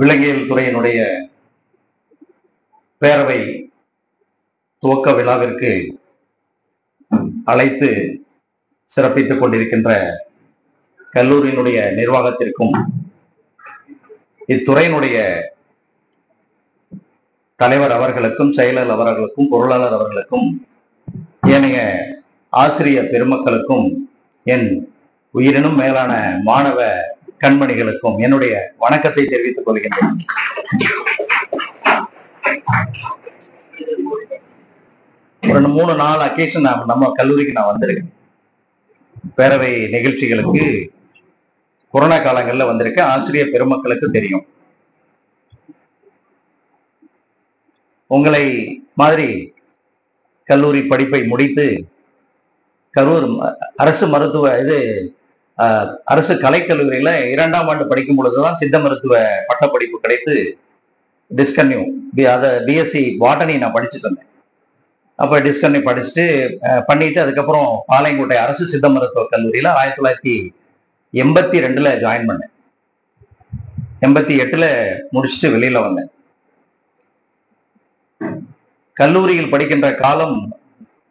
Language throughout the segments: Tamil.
விலங்கியல் துறையினுடைய பேரவை துவக்க விழாவிற்கு அழைத்து சிறப்பித்துக் கொண்டிருக்கின்ற கல்லூரியினுடைய நிர்வாகத்திற்கும் இத்துறையினுடைய தலைவர் அவர்களுக்கும் செயலர் அவர்களுக்கும் பொருளாளர் அவர்களுக்கும் ஏனைய ஆசிரியர் பெருமக்களுக்கும் என் உயிரினும் மேலான மாணவ கண்மணிகளுக்கும் என்னுடைய வணக்கத்தை தெரிவித்துக் கொள்கின்றேன். ஒரு 3-4 அக்கேஷன் நம்ம கல்லூரிக்கு நான் வந்திருக்கேன். பேரவை நிகழ்ச்சிகளுக்கு கொரோனா காலங்களில் வந்திருக்கேன். ஆசிரியர் பெருமக்களுக்கு தெரியும். உங்களை மாதிரி கல்லூரி படிப்பை முடித்து கரூர் அரசு கலைக்கல்லூரியில 2ஆம் ஆண்டு படிக்கும் பொழுதுதான் சித்த மருத்துவ பட்டப்படிப்பு கிடைத்து டிஸ்கன்யூ பிஎஸ்சி பாட்டனி நான் படிச்சுட்டு இருந்தேன். அப்ப டிஸ்கன்யூ படிச்சுட்டு பண்ணிட்டு அதுக்கப்புறம் பாளையங்கோட்டை அரசு சித்த மருத்துவ கல்லூரியில 1982 ஜாயின் பண்ணேன். 88 முடிச்சுட்டு வெளியில வந்தேன். கல்லூரியில் படிக்கின்ற காலம்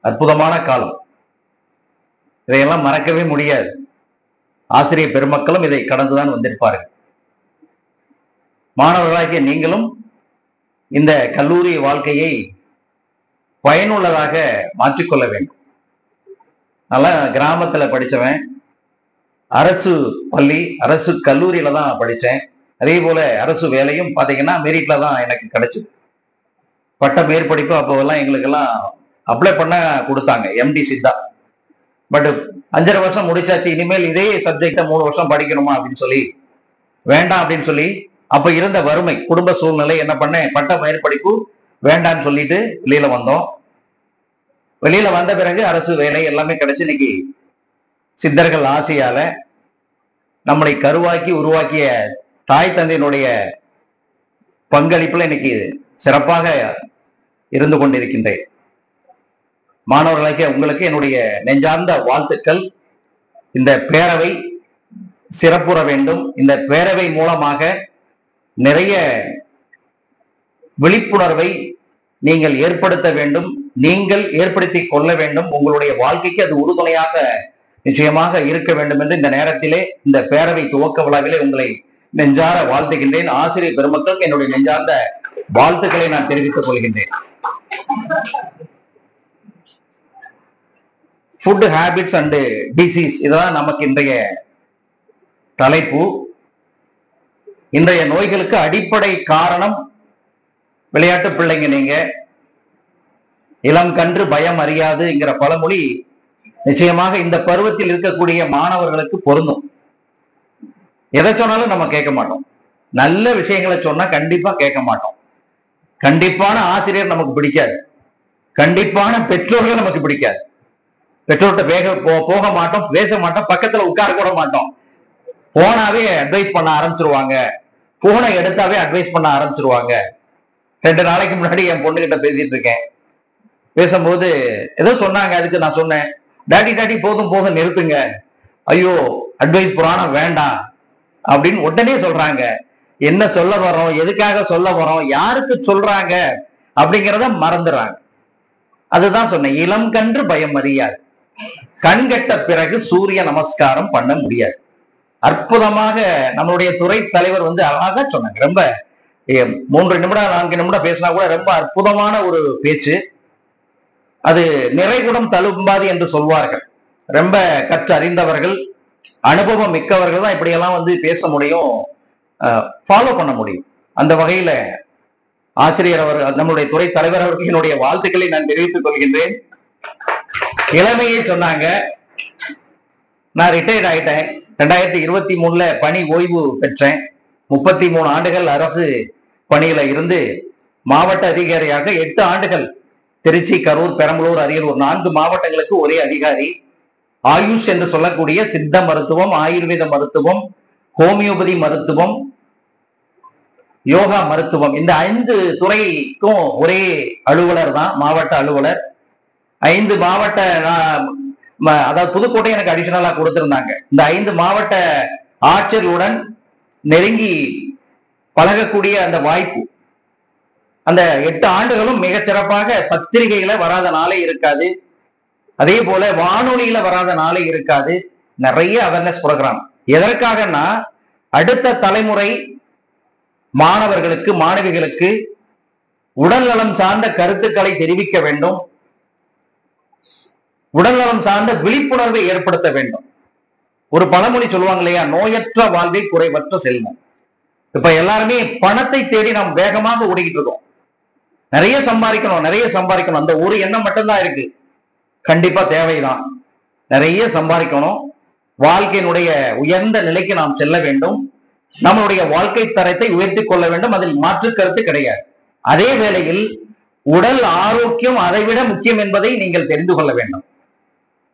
அற்புதமான காலம். இதையெல்லாம் மறக்கவே முடியாது. ஆசிரியர் பெருமக்களும் இதை கடந்துதான் வந்திருப்பார்கள். மாணவர்களாகிய நீங்களும் இந்த கல்லூரி வாழ்க்கையை பயனுள்ளதாக மாற்றிக்கொள்ள வேண்டும். நல்லா கிராமத்துல படிச்சவன், அரசு பள்ளி அரசு கல்லூரியில தான் படித்தேன். அதே போல அரசு வேலையும் பாத்தீங்கன்னா மெரிட்ல தான் எனக்கு கிடைச்சது. பட்ட மேற்படிப்பு அப்போவெல்லாம் எங்களுக்கெல்லாம் அப்ளை பண்ண கொடுத்தாங்க, எம்டி சித்தா. பட் 5.5 வருஷம் முடிச்சாச்சு, இனிமேல் இதே சப்ஜெக்ட 3 வருஷம் படிக்கணுமா அப்படின்னு சொல்லி வேண்டாம் அப்படின்னு சொல்லி அப்ப இருந்த வறுமை குடும்ப சூழ்நிலை என்ன பண்ணேன், பட்ட மேற்படிப்பு வேண்டான்னு சொல்லிட்டு வெளியில வந்தோம். வெளியில வந்த பிறகு அரசு வேலை எல்லாமே கிடைச்சு இன்னைக்கு சித்தர்கள் ஆசையால நம்மளை கருவாக்கி உருவாக்கிய தாய் தந்தையினுடைய பங்களிப்புல இன்னைக்கு சிறப்பாக இருந்து கொண்டிருக்கின்றேன். மாணவர்களாகிய உங்களுக்கு என்னுடைய நெஞ்சார்ந்த வாழ்த்துக்கள். இந்த பேரவை சிறப்புற வேண்டும். இந்த பேரவை மூலமாக நிறைய விழிப்புணர்வை நீங்கள் ஏற்படுத்த வேண்டும், நீங்கள் ஏற்படுத்தி கொள்ள வேண்டும். உங்களுடைய வாழ்க்கைக்கு அது உறுதுணையாக நிச்சயமாக இருக்க வேண்டும் என்று இந்த நேரத்திலே இந்த பேரவை துவக்க விழாவிலே உங்களை நெஞ்சார வாழ்த்துகின்றேன். ஆசிரியர் பெருமக்களுக்கு என்னுடைய நெஞ்சார்ந்த வாழ்த்துக்களை நான் தெரிவித்துக் கொள்கின்றேன். ஃபுட் ஹேபிட்ஸ் அண்ட் டிசீஸ், இதுதான் நமக்கு இன்றைய தலைப்பு. இன்றைய நோய்களுக்கு அடிப்படை காரணம் விளையாட்டு பிள்ளைங்க. நீங்க இளம் கன்று பயம் அறியாதுங்கிற பழமொழி நிச்சயமாக இந்த பருவத்தில் இருக்கக்கூடிய மாணவர்களுக்கு பொருந்தும். எதை சொன்னாலும் நம்ம கேட்க மாட்டோம். நல்ல விஷயங்களை சொன்னா கண்டிப்பா கேட்க மாட்டோம். கண்டிப்பான ஆசிரியர் நமக்கு பிடிக்காது. கண்டிப்பான பெற்றோர்கள் நமக்கு பிடிக்காது. பெற்றோர்கிட்ட போக மாட்டோம், பேச மாட்டோம், பக்கத்துல உட்கார கூட மாட்டோம். போனாவே அட்வைஸ் பண்ண ஆரம்பிச்சிருவாங்க. போனை எடுத்தாவே அட்வைஸ் பண்ண ஆரம்பிச்சிருவாங்க. 2 நாளைக்கு முன்னாடி என் பொண்ணுகிட்ட பேசிட்டு இருக்கேன். பேசும்போது ஏதோ சொன்னாங்க. அதுக்கு நான் சொன்னேன், டாடி போதும் போதும் நிறுத்துங்க, ஐயோ அட்வைஸ் புராணம் வேண்டாம் அப்படின்னு உடனே சொல்றாங்க. என்ன சொல்ல வரோம், எதுக்காக சொல்ல வரோம், யாருக்கு சொல்றாங்க அப்படிங்கிறத மறந்துடுறாங்க. அதுதான் சொன்னேன், இளம் கன்று பயம் அறியாது, கண் கெட்ட பிறகு சூரிய நமஸ்காரம் பண்ண முடியாது. அற்புதமாக நம்மளுடைய துறை தலைவர் அழகா சொன்னாங்க. ரொம்ப 3 நிமிடம் 4 நிமிடம் பேசினா கூட ரொம்ப அற்புதமான ஒரு பேச்சு. அது நிறைகுடம் தழும்பாது என்று சொல்வார்கள். ரொம்ப கற்றறிந்தவர்கள், அனுபவம் மிக்கவர்கள் தான் இப்படியெல்லாம் பேச முடியும், ஃபாலோ பண்ண முடியும். அந்த வகையில ஆசிரியர் அவர்கள், நம்மளுடைய துறை தலைவர் அவர்கள் என்னுடைய வாழ்த்துக்களை நான் தெரிவித்துக் கொள்கின்றேன். இளமையை சொன்னாங்க. நான் ரிட்டையர்ட் ஆயிட்டேன். 2023 பணி ஓய்வு பெற்றேன். 33 ஆண்டுகள் அரசு பணியில இருந்து மாவட்ட அதிகாரியாக 8 ஆண்டுகள் திருச்சி, கரூர், பெரம்பலூர், அரியலூர் 4 மாவட்டங்களுக்கு ஒரே அதிகாரி. ஆயுஷ் என்று சொல்லக்கூடிய சித்த மருத்துவம், ஆயுர்வேத மருத்துவம், ஹோமியோபதி மருத்துவம், யோகா மருத்துவம், இந்த 5 துறைக்கும் ஒரே அலுவலர் தான், மாவட்ட அலுவலர். 5 மாவட்ட, அதாவது புதுக்கோட்டை எனக்கு அடிஷனலா கொடுத்திருந்தாங்க. இந்த 5 மாவட்ட ஆட்சியர்களுடன் நெருங்கி பழகக்கூடிய அந்த வாய்ப்பு, அந்த 8 ஆண்டுகளும் மிகச்சிறப்பாக பத்திரிகையில வராத நாளே இருக்காது. அதே போல வானொலியில வராத நாளே இருக்காது. நிறைய அவேர்னஸ் ப்ரோக்ராம். எதற்காகனா அடுத்த தலைமுறை மாணவர்களுக்கு மாணவிகளுக்கு உடல் நலம் சார்ந்த கருத்துக்களை தெரிவிக்க வேண்டும், உடல் நலம் சார்ந்த விழிப்புணர்வை ஏற்படுத்த வேண்டும். ஒரு பழமொழி சொல்லுவாங்க இல்லையா, நோயற்ற வாழ்வை குறைவற்ற செல்வம். இப்ப எல்லாருமே பணத்தை தேடி நாம் வேகமாக ஓடிக்கிட்டு இருக்கோம். நிறைய சம்பாதிக்கணும் நிறைய சம்பாதிக்கணும், அந்த ஒரு எண்ணம் மட்டும்தான் இருக்கு. கண்டிப்பா தேவைதான், நிறைய சம்பாதிக்கணும், வாழ்க்கையினுடைய உயர்ந்த நிலைக்கு நாம் செல்ல வேண்டும், நம்மளுடைய வாழ்க்கை தரத்தை உயர்த்தி கொள்ள வேண்டும், அதில் மாற்று கருத்து கிடையாது. அதே வேளையில் உடல் ஆரோக்கியம் அதைவிட முக்கியம் என்பதை நீங்கள் தெரிந்து கொள்ள வேண்டும்.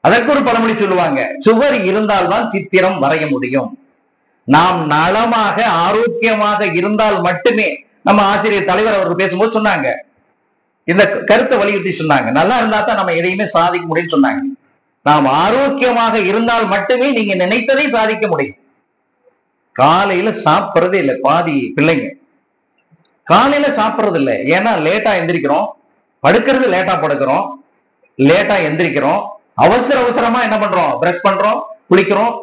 அதற்கு ஒரு பழமொழி சொல்லுவாங்க, சுவர் இருந்தால்தான் சித்திரம் வரைய முடியும். நாம் நலமாக ஆரோக்கியமாக இருந்தால் மட்டுமே, நம்ம ஆசிரியர் தலைவர் அவர்கள் பேசும்போது சொன்னாங்க, இந்த கருத்தை வலியுறுத்தி சொன்னாங்க, நல்லா இருந்தா தான் நம்ம எதையுமே சாதிக்க முடியும்னு சொன்னாங்க. நாம் ஆரோக்கியமாக இருந்தால் மட்டுமே நீங்க நினைத்ததை சாதிக்க முடியும். காலையில சாப்பிட்றதே இல்லை பாதி பிள்ளைங்க, காலையில சாப்பிட்றது இல்லை. ஏன்னா லேட்டா எந்திரிக்கிறோம், படுக்கிறது லேட்டா படுக்கிறோம், லேட்டா எந்திரிக்கிறோம், அவசர அவசரமா என்ன பண்றோம், பிரஷ் பண்றோம், குளிக்கிறோம்,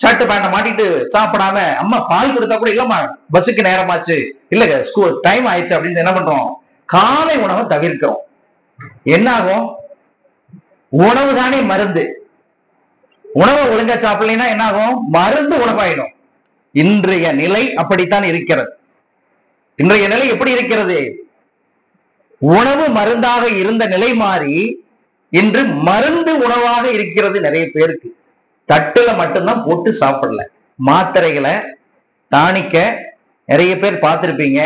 ஷர்ட் பேண்ட மாட்டிட்டு சாப்பிடாம, அம்மா பால் கொடுத்தா கூட இல்லம்மா பஸ்ஸுக்கு நேரமாச்சு, இல்ல ஸ்கூல் டைம் ஆயிடுச்சு அப்படின்னு என்ன பண்றோம், காலை உணவை தவிர்க்கிறோம். என்ன ஆகும், உணவு தானே மருந்து. உணவை ஒழுங்கா சாப்பிடலைன்னா என்ன ஆகும், மருந்து உணவாயிடும். இன்றைய நிலை அப்படித்தான் இருக்கிறது. இன்றைய நிலை எப்படி இருக்கிறது, உணவு மருந்தாக இருந்த நிலை மாறி இன்று மருந்து உணவாக இருக்கிறது. நிறைய பேருக்கு தட்டுல மட்டும்தான் போட்டு சாப்பிடல, மாத்திரைகளை டானிக்க நிறைய பேர் பார்த்திருப்பீங்க.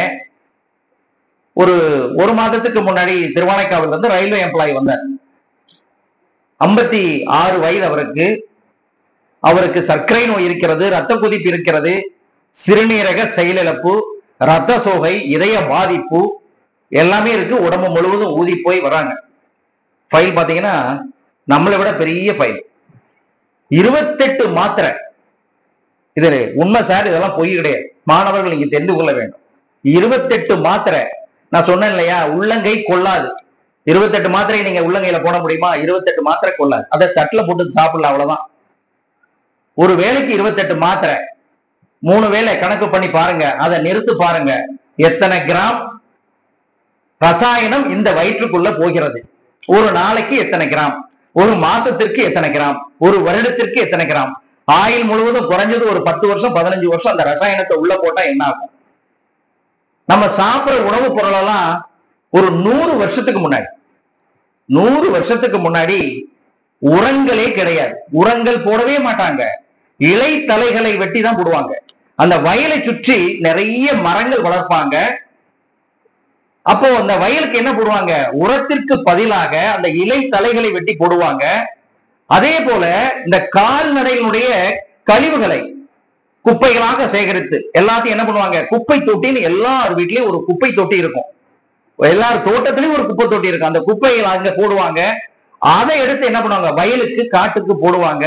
ஒரு மாதத்துக்கு முன்னாடி திருவானைக்காவில் இருந்து ரயில்வே எம்ப்ளாயி வந்தார். 56 வயது அவருக்கு சர்க்கரை நோய் இருக்கிறது, ரத்த கொதிப்பு இருக்கிறது, சிறுநீரக செயலிழப்பு, ரத்த சோகை, இதய பாதிப்பு எல்லாமே இருக்கு. உடம்பு முழுவதும் ஊதி போய் வராங்க. ஃபைல் பாத்தீங்கன்னா நம்மளை விட பெரிய ஃபைல், 28 மாத்திரை. இது உண்மை சார், இதெல்லாம் பொய் கிடையாது. மாணவர்கள் நீங்க தெரிந்து கொள்ள வேண்டும். 28 மாத்திரை. நான் சொன்னேன் இல்லையா, உள்ளங்கை கொள்ளாது. 28 மாத்திரை நீங்க உள்ளங்கையில போட முடியுமா, 28 மாத்திரை கொள்ளாது. அதை தட்டுல போட்டு சாப்பிடல, அவ்வளவுதான். ஒரு வேளைக்கு 28 மாத்திரை, 3 வேளை கணக்கு பண்ணி பாருங்க, அதை நிறுத்து பாருங்க, எத்தனை கிராம் ரசாயனம் இந்த வயிற்றுக்குள்ள போகிறது. ஒரு நாளைக்கு எத்தனை கிராம், ஒரு மாசத்திற்கு எத்தனை கிராம், ஒரு வருடத்திற்கு எத்தனை கிராம், ஆயுள் முழுவதும் குறைஞ்சது ஒரு 10 வருஷம் 15 வருஷம் அந்த ரசாயனத்தை உள்ள போட்டா என்ன ஆகும். நம்ம சாப்பிடுற உணவுப் பொருள் எல்லாம் ஒரு 100 வருஷத்துக்கு முன்னாடி 100 வருஷத்துக்கு முன்னாடி உரங்களே கிடையாது. உரங்கள் போடவே மாட்டாங்க, இலை தலைகளை வெட்டி தான் போடுவாங்க. அந்த வயலை சுற்றி நிறைய மரங்கள் வளர்ப்பாங்க. அப்போ அந்த வயலுக்கு என்ன போடுவாங்க, உரத்திற்கு பதிலாக அந்த இலை தலைகளை வெட்டி போடுவாங்க. அதே போல இந்த கால்நடைகளுடைய கழிவுகளை குப்பைகளாக சேகரித்து எல்லாத்தையும் என்ன பண்ணுவாங்க, குப்பை தொட்டின்னு எல்லார் வீட்லயும் ஒரு குப்பை தொட்டி இருக்கும், எல்லார் தோட்டத்திலையும் ஒரு குப்பை தொட்டி இருக்கும். அந்த குப்பைகளை அங்க போடுவாங்க. அதை எடுத்து என்ன பண்ணுவாங்க, வயலுக்கு காட்டுக்கு போடுவாங்க.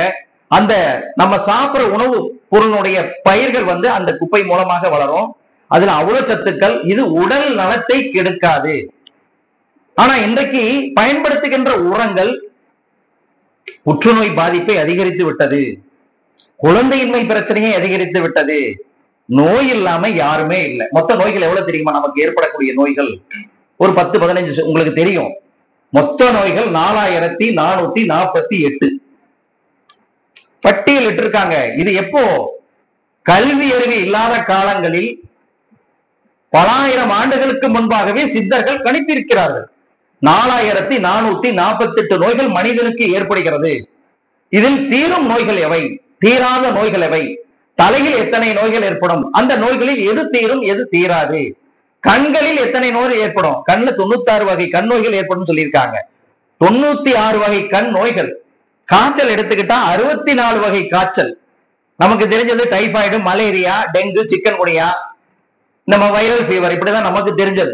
அந்த நம்ம சாப்பிடுற உணவு பொருளுடைய பயிர்கள் அந்த குப்பை மூலமாக வளரும். அதுல அவ்வளவு சத்துக்கள். இது உடல் நலத்தை கெடுக்காது. ஆனா இன்றைக்கு பயன்படுத்துகின்ற உரங்கள் புற்றுநோய் பாதிப்பை அதிகரித்து விட்டது, குழந்தையின்மை பிரச்சனையை அதிகரித்து விட்டது. நோய் இல்லாம யாருமே இல்லை. மொத்த நோய்கள் எவ்வளவு தெரியுமா, நமக்கு ஏற்படக்கூடிய நோய்கள் ஒரு 10-15 உங்களுக்கு தெரியும். மொத்த நோய்கள் 4448 பட்டியல் இட்டிருக்காங்க. இது எப்போ, கல்வி அறிவு இல்லாத காலங்களில் பல ஆயிரம் ஆண்டுகளுக்கு முன்பாகவே சித்தர்கள் கணித்திருக்கிறார்கள். 4448 நோய்கள் மனிதனுக்கு ஏற்படுகிறது. இதில் தீரும் நோய்கள் எவை, தீராத நோய்கள் எவை, தலையில் எத்தனை நோய்கள் ஏற்படும், அந்த நோய்களில் எது தீரும் எது தீராது, கண்களில் எத்தனை நோய் ஏற்படும், கண்ணுல 96 வகை கண் நோய்கள் ஏற்படும் சொல்லியிருக்காங்க. 96 வகை கண் நோய்கள். காய்ச்சல் எடுத்துக்கிட்டா 64 வகை காய்ச்சல். நமக்கு தெரிஞ்சது டைபாய்டு, மலேரியா, டெங்கு, சிக்கன் குனியா, நம்ம வைரல் ஃபீவர், இப்படிதான் நமக்கு தெரிஞ்சது.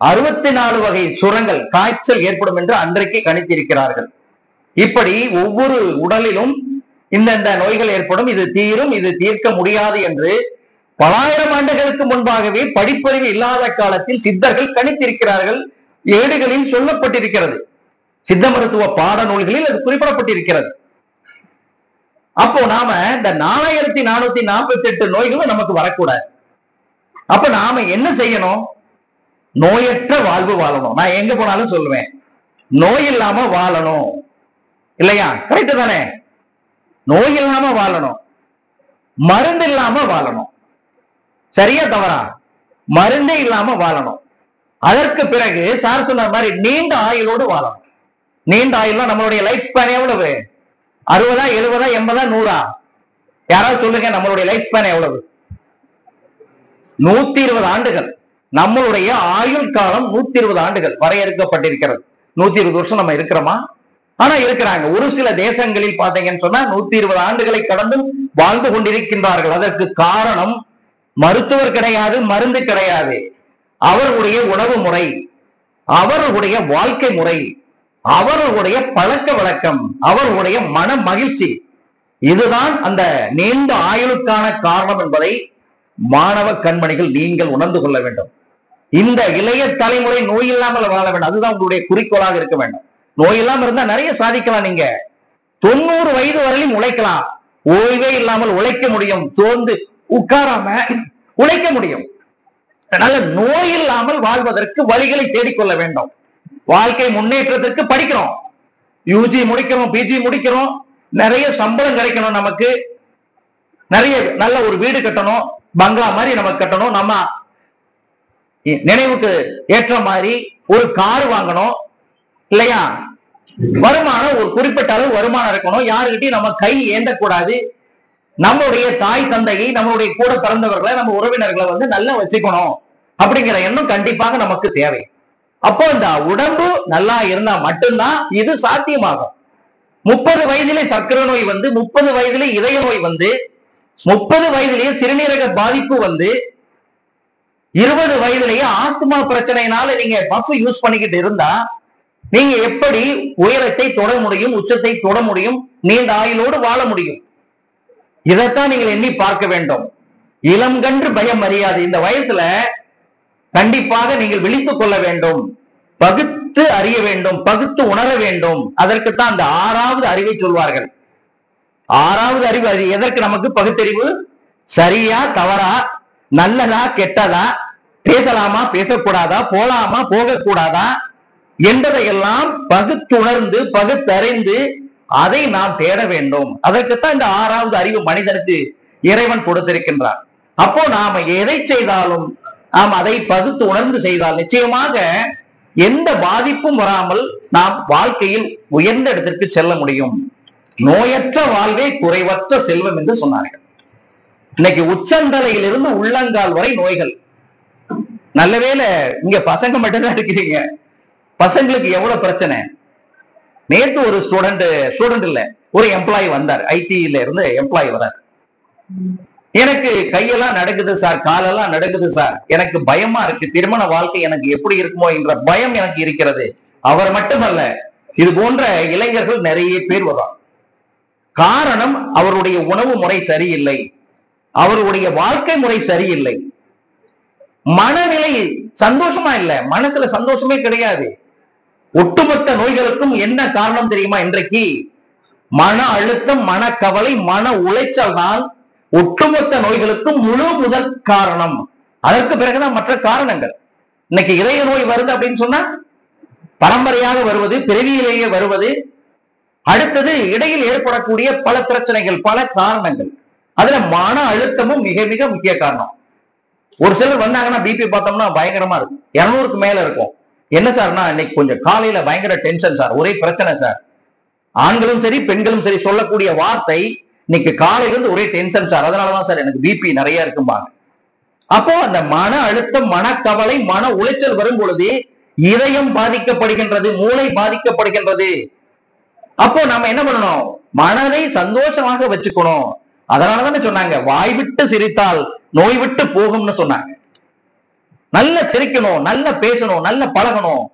64 வகை சுரங்கள் காய்ச்சல் ஏற்படும் என்று அன்றைக்கு கணித்திருக்கிறார்கள். இப்படி ஒவ்வொரு உடலிலும் இந்தந்த நோய்கள் ஏற்படும், இது தீரும் இது தீர்க்க முடியாது என்று பலாயிரம் ஆண்டுகளுக்கு முன்பாகவே படிப்பறிவு இல்லாத காலத்தில் சித்தர்கள் கணித்திருக்கிறார்கள். ஏடுகளில் சொல்லப்பட்டிருக்கிறது. சித்த மருத்துவ பாட நூல்களில் அது குறிப்பிடப்பட்டிருக்கிறது. அப்போ நாம இந்த 4448 நோய்களும் நமக்கு வரக்கூடாது. அப்ப நாம என்ன செய்யணும்? நோயற்ற வாழ்வு வாழணும். நான் எங்க போனாலும் சொல்லுவேன், நோய் இல்லாம வாழணும். இல்லையா? கரெக்ட் தானே? நோய் இல்லாம வாழணும், மருந்து இல்லாம வாழணும். சரியா தவறா? மருந்தே இல்லாம வாழணும். அதற்கு பிறகு சார் சொன்ன மாதிரி நீண்ட ஆயுளோடு வாழணும். நீண்ட ஆயுள் நம்மளுடைய லைஃப் ஸ்பேன் எவ்வளவு? 60, 70, 80, 100? யாராவது சொல்லுங்க, நம்மளுடைய லைஃப் ஸ்பேன் எவ்வளவு? 120 ஆண்டுகள். நம்மளுடைய ஆயுள் காலம் 120 ஆண்டுகள் வரையறுக்கப்பட்டிருக்கிறது. 120 வருஷம் நம்ம இருக்கிறோமா? ஆனா இருக்கிறாங்க. ஒரு சில தேசங்களில் பாத்தீங்கன்னு சொன்னா 120 ஆண்டுகளை கடந்தும் வாழ்ந்து கொண்டிருக்கின்றார்கள். அதற்கு காரணம் மருத்துவர் கிடையாது, மருந்து கிடையாது. அவர்களுடைய உணவு முறை, அவர்களுடைய வாழ்க்கை முறை, அவர்களுடைய பழக்க வழக்கம், அவர்களுடைய மன மகிழ்ச்சி, இதுதான் அந்த நீண்ட ஆயுளுக்கான காரணம் என்பதை மாணவ கண்மணிகள் நீங்கள் உணர்ந்து கொள்ள வேண்டும். இந்த இளைய தலைமுறை நோய் இல்லாமல் வாழ வேண்டும். அதுதான் உங்களுடைய குறிக்கோளாக இருக்க வேண்டும். நோய் இல்லாமல் இருந்தா நிறைய சாதிக்கலாம். நீங்க 90 வயது வரையிலும் உழைக்கலாம். ஓய்வே இல்லாமல் உழைக்க முடியும். சோர்ந்து உட்காராம உழைக்க முடியும். அதனால நோய் இல்லாமல் வாழ்வதற்கு வழிகளை தேடிக்கொள்ள வேண்டும். வாழ்க்கை முன்னேற்றத்திற்கு படிக்கிறோம். யூஜி முடிக்கிறோம், பிஜி முடிக்கிறோம், நிறைய சம்பளம் கிடைக்கணும், நமக்கு நிறைய நல்ல ஒரு வீடு கட்டணும், பங்களா மாதிரி நமக்கு கட்டணும், நம்ம நினைவுக்கு ஏற்ற மாதிரி ஒரு கார் வாங்கணும். இல்லையா? வருமானம் ஒரு குறிப்பிட்ட அளவு வருமானம் இருக்கணும். யாருக்கிட்டையும் நம்ம கை ஏந்தக்கூடாது. நம்மளுடைய தாய் தந்தையை, நம்மளுடைய கூட பிறந்தவர்களை, நம்ம உறவினர்களை நல்லா வச்சுக்கணும் அப்படிங்கிற எண்ணம் கண்டிப்பாக நமக்கு தேவை. அப்போ இந்த உடம்பு நல்லா இருந்தா மட்டும்தான் இது சாத்தியமாகும். 30 வயதிலே சர்க்கரை நோய் 30 வயதிலே இதய நோய் 30 வயதிலேயே சிறுநீரக பாதிப்பு 20 வயதிலேயே ஆஸ்துமா பிரச்சனையினால நீங்க பஃப் யூஸ் பண்ணிக்கிட்டு இருந்தா நீங்க எப்படி உயரத்தை தொட முடியும், உச்சத்தை தொட முடியும், நீண்ட ஆயுளோடு வாழ முடியும்? இதைத்தான் நீங்கள் எண்ணி பார்க்க வேண்டும். இளங்கன்று பயம் அறியாது. இந்த வயசுல கண்டிப்பாக நீங்கள் விழித்துக் கொள்ள வேண்டும், பகுத்து அறிய வேண்டும், பகுத்து உணர வேண்டும். அதற்குத்தான் அந்த 6வது அறிவை சொல்வார்கள். 6வது அறிவு. அது எதற்கு நமக்கு பகுத்தறிவு? சரியா தவறா, நல்லதா கெட்டதா, பேசலாமா பேசக்கூடாதா, போலாமா போகக்கூடாதா என்பதையெல்லாம் பகுத்துணர்ந்து பகுத்தறிந்து அதை நாம் தேட வேண்டும். அதற்குத்தான் இந்த 6வது அறிவு மனிதனுக்கு இறைவன் கொடுத்திருக்கின்றார். அப்போ நாம எதை செய்தாலும் நாம் அதை பகுத்து உணர்ந்து செய்தால் நிச்சயமாக எந்த பாதிப்பும் வராமல் நாம் வாழ்க்கையில் உயர்ந்த இடத்திற்கு செல்ல முடியும். நோயற்ற வாழ்வே குறைவற்ற செல்வம் என்று சொன்னார்கள். இன்னைக்கு உச்சந்தலையிலிருந்து உள்ளங்கால் வரை நோய்கள். நல்லவேளை இங்க பசங்க மட்டும்தான் இருக்கிறீங்க. பசங்களுக்கு எவ்வளவு பிரச்சனை. நேற்று ஒரு ஸ்டூடெண்ட் இல்ல, ஒரு எம்ப்ளாயி வந்தார். ஐடில இருந்து எம்ப்ளாயி வரார். எனக்கு கையெல்லாம் நடக்குது சார், காலெல்லாம் நடக்குது சார், எனக்கு பயமா இருக்கு, திருமண வாழ்க்கை எனக்கு எப்படி இருக்குமோ என்ற பயம் எனக்கு இருக்கிறது. அவர் மட்டுமல்ல, இது போன்ற இளைஞர்கள் நிறைய பேர் வரும். காரணம் அவருடைய உணவு முறை சரியில்லை, அவருடைய வாழ்க்கை முறை சரியில்லை, மனநிலை சந்தோஷமா இல்ல, மனசுல சந்தோஷமே கிடையாது. ஒட்டுமொத்த நோய்களுக்கும் என்ன காரணம் தெரியுமா? இன்றைக்கு மன அழுத்தம், மனக்கவலை, மன உளைச்சல் தான் ஒட்டுமொத்த நோய்களுக்கும் முழு முதல் காரணம். அதற்கு பிறகுதான் மற்ற காரணங்கள். இன்னைக்கு இதய நோய் வருது அப்படின்னு சொன்னா பரம்பரையாக வருவது, பிறவியிலேயே வருவது, அடுத்தது இடையில் ஏற்படக்கூடிய பல பிரச்சனைகள், பல காரணங்கள். அதுல மன அழுத்தமும் மிக மிக முக்கிய காரணம். ஒரு சிலர் வந்தாங்கன்னா பிபி பார்த்தோம்னா பயங்கரமா இருக்கும், 200க்கு மேல இருக்கும். என்ன சார்னா, இன்னைக்கு கொஞ்சம் காலையில பயங்கர டென்ஷன் சார், ஒரே பிரச்சனை சார். ஆண்களும் சரி பெண்களும் சரி சொல்லக்கூடிய வார்த்தை, இன்னைக்கு காலையில இருந்து ஒரே டென்ஷன் சார், அதனாலதான் சார் எனக்கு பிபி நிறைய இருக்கும்பாங்க. அப்போ அந்த மன அழுத்தம், மனக்கவலை, மன உளைச்சல் வரும் பொழுது இதயம் பாதிக்கப்படுகின்றது, மூளை பாதிக்கப்படுகின்றது. அப்போ நம்ம என்ன பண்ணணும்? மனதை சந்தோஷமாக வச்சுக்கணும். அதனாலதானே சொன்னாங்க, வாய் விட்டு சிரித்தால் நோய் விட்டு போகும்னு சொன்னாங்க. நல்ல சிரிக்கணும், நல்ல பேசணும், நல்ல பழகணும்.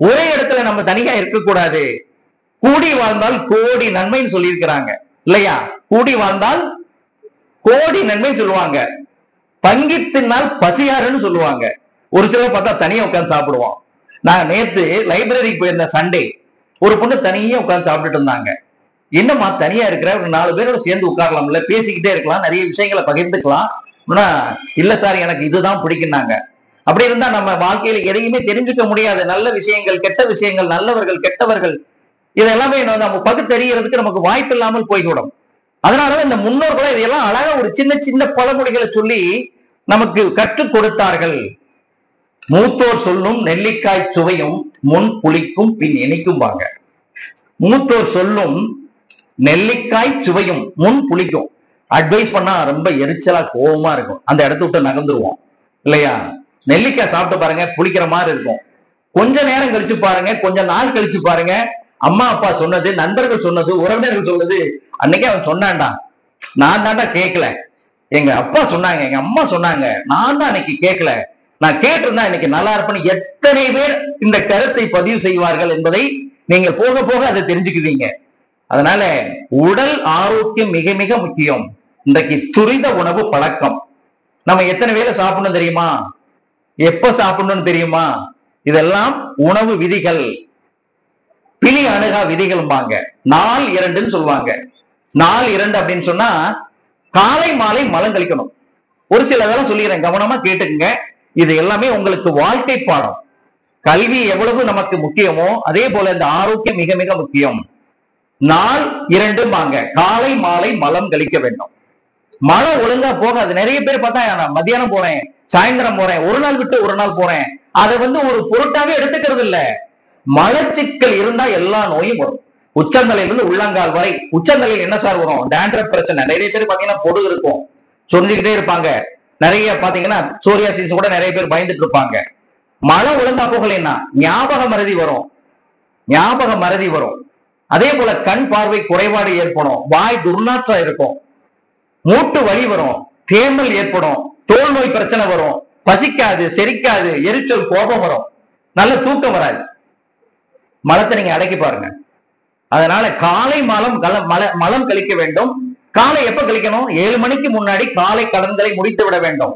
ஒரே இடத்துல நம்ம தனியா இருக்கக்கூடாது. கூடி வாழ்ந்தால் கோடி நன்மைன்னு சொல்லியிருக்கிறாங்க இல்லையா? கூடி வாழ்ந்தால் கோடி நன்மை சொல்லுவாங்க. பங்கித்தினால் பசியாருன்னு சொல்லுவாங்க. ஒரு சிலர் பார்த்தா தனியா உட்கார்ந்து சாப்பிடுவோம். நான் நேத்து லைப்ரரிக்கு போயிருந்த சண்டே, ஒரு பொண்ணு தனியா உட்கார்ந்து சாப்பிட்டுட்டு இருந்தாங்க. என்னம்மா தனியா இருக்கிற, ஒரு 4 பேரோட சேர்ந்து உட்காரலாம்ல, பேசிக்கிட்டே இருக்கலாம், நிறைய விஷயங்களை பகிர்ந்துக்கலாம். இல்ல சார் எனக்கு இதுதான் பிடிக்குன்னாங்க. அப்படி இருந்தா நம்ம வாழ்க்கையில எதையுமே தெரிஞ்சுக்க முடியாது. நல்ல விஷயங்கள், கெட்ட விஷயங்கள், நல்லவர்கள், கெட்டவர்கள், இதெல்லாமே நம்ம பகுத்தறியறதுக்கு நமக்கு வாய்ப்பு இல்லாமல் போய்விடும். அதனாலதான் இந்த முன்னோர்களும் இதெல்லாம் அழகா ஒரு சின்ன சின்ன பழமொழிகளை சொல்லி நமக்கு கற்றுக் கொடுத்தார்கள். மூத்தோர் சொல்லும் நெல்லிக்காய் சுவையும் முன் புளிக்கும் பின் இனிக்கும்பாங்க. மூத்தோர் சொல்லும் நெல்லிக்காய் சுவையும் முன் புளிக்கும். அட்வைஸ் பண்ணா ரொம்ப எரிச்சலா கோபமா இருக்கும், அந்த இடத்த விட்டு நகர்ந்துருவோம் இல்லையா? நெல்லிக்காய் சாப்பிட்டு பாருங்க, புளிக்கிற மாதிரி இருக்கும். கொஞ்ச நேரம் கழிச்சு பாருங்க, கொஞ்ச நாள் கழிச்சு பாருங்க, அம்மா அப்பா சொன்னது, நண்பர்கள் சொன்னது, உறவினர்கள் சொன்னது, அன்னைக்கே அவன் சொன்னான்டா, நான் தாண்டா கேட்கல, எங்க அப்பா சொன்னாங்க, எங்க அம்மா சொன்னாங்க, நான் தான் அன்னைக்கு கேட்கல, நான் கேட்டிருந்தா இன்னைக்கு நல்லா இருப்பேன்னு எத்தனை பேர் இந்த கருத்தை பதிவு செய்வார்கள் என்பதை நீங்க போக போக அதை தெரிஞ்சுக்குவீங்க. அதனால உடல் ஆரோக்கியம் மிக மிக முக்கியம். இன்றைக்கு துரித உணவு பழக்கம். நம்ம எத்தனை வேளை சாப்பிடணும் தெரியுமா? எப்ப சாப்பிடணும்னு தெரியுமா? இதெல்லாம் உணவு விதிகள், பிணி அணுகா விதிகள்பாங்க. நாள் 2ன்னு சொல்லுவாங்க. நாள் 2 அப்படின்னு சொன்னா காலை மாலை மலம் கழிக்கணும். ஒரு சில இதெல்லாம் சொல்லிடுறேன், கவனமா கேட்டுக்குங்க. இது எல்லாமே உங்களுக்கு வாழ்க்கை பாடம். கல்வி எவ்வளவு நமக்கு முக்கியமோ அதே போல இந்த ஆரோக்கியம் மிக மிக முக்கியம். நாள் 2ம்பாங்க. காலை மாலை மலம் கழிக்க வேண்டும். மழை ஒழுங்கா போகாது. நிறைய பேர் பார்த்தா நான் மத்தியானம் போறேன், சாயந்தரம் போறேன், ஒரு நாள் விட்டு ஒரு நாள் போறேன், அதை ஒரு பொருட்டாவே எடுத்துக்கிறது இல்ல. மலச்சிக்கல் இருந்தா எல்லா நோயும் வரும். உச்சந்தலையிலிருந்து உள்ளங்கால் வரை. உச்சந்தலையில் என்ன சார் வரும்? டேண்ட்ரஃப் பிரச்சனை. நிறைய பேர் பாத்தீங்கன்னா பொடு இருக்கும், சொல்லிக்கிட்டே இருப்பாங்க. நிறைய பாத்தீங்கன்னா சோரியாசிஸ் கூட நிறைய பேர் பயந்துட்டு இருப்பாங்க. மழை ஒழுங்கா போகலைன்னா ஞாபக மறதி வரும், ஞாபக மறதி வரும். அதே போல கண் பார்வை குறைபாடு ஏற்படும், வாய் துர்நாற்றம் இருக்கும், மூட்டு வலி வரும், தேமல் ஏற்படும், தோல் நோய் பிரச்சனை வரும், பசிக்காது, செரிக்காது, எரிச்சல், கோபம் வரும், நல்ல தூக்கம் வராது. மலத்தை நீங்க அடக்கி பாருங்க. அதனால காலை மலம் கழிக்க வேண்டும். காலை எப்ப கழிக்கணும்? 7 மணிக்கு முன்னாடி காலை கடன்களை முடித்து விட வேண்டும்.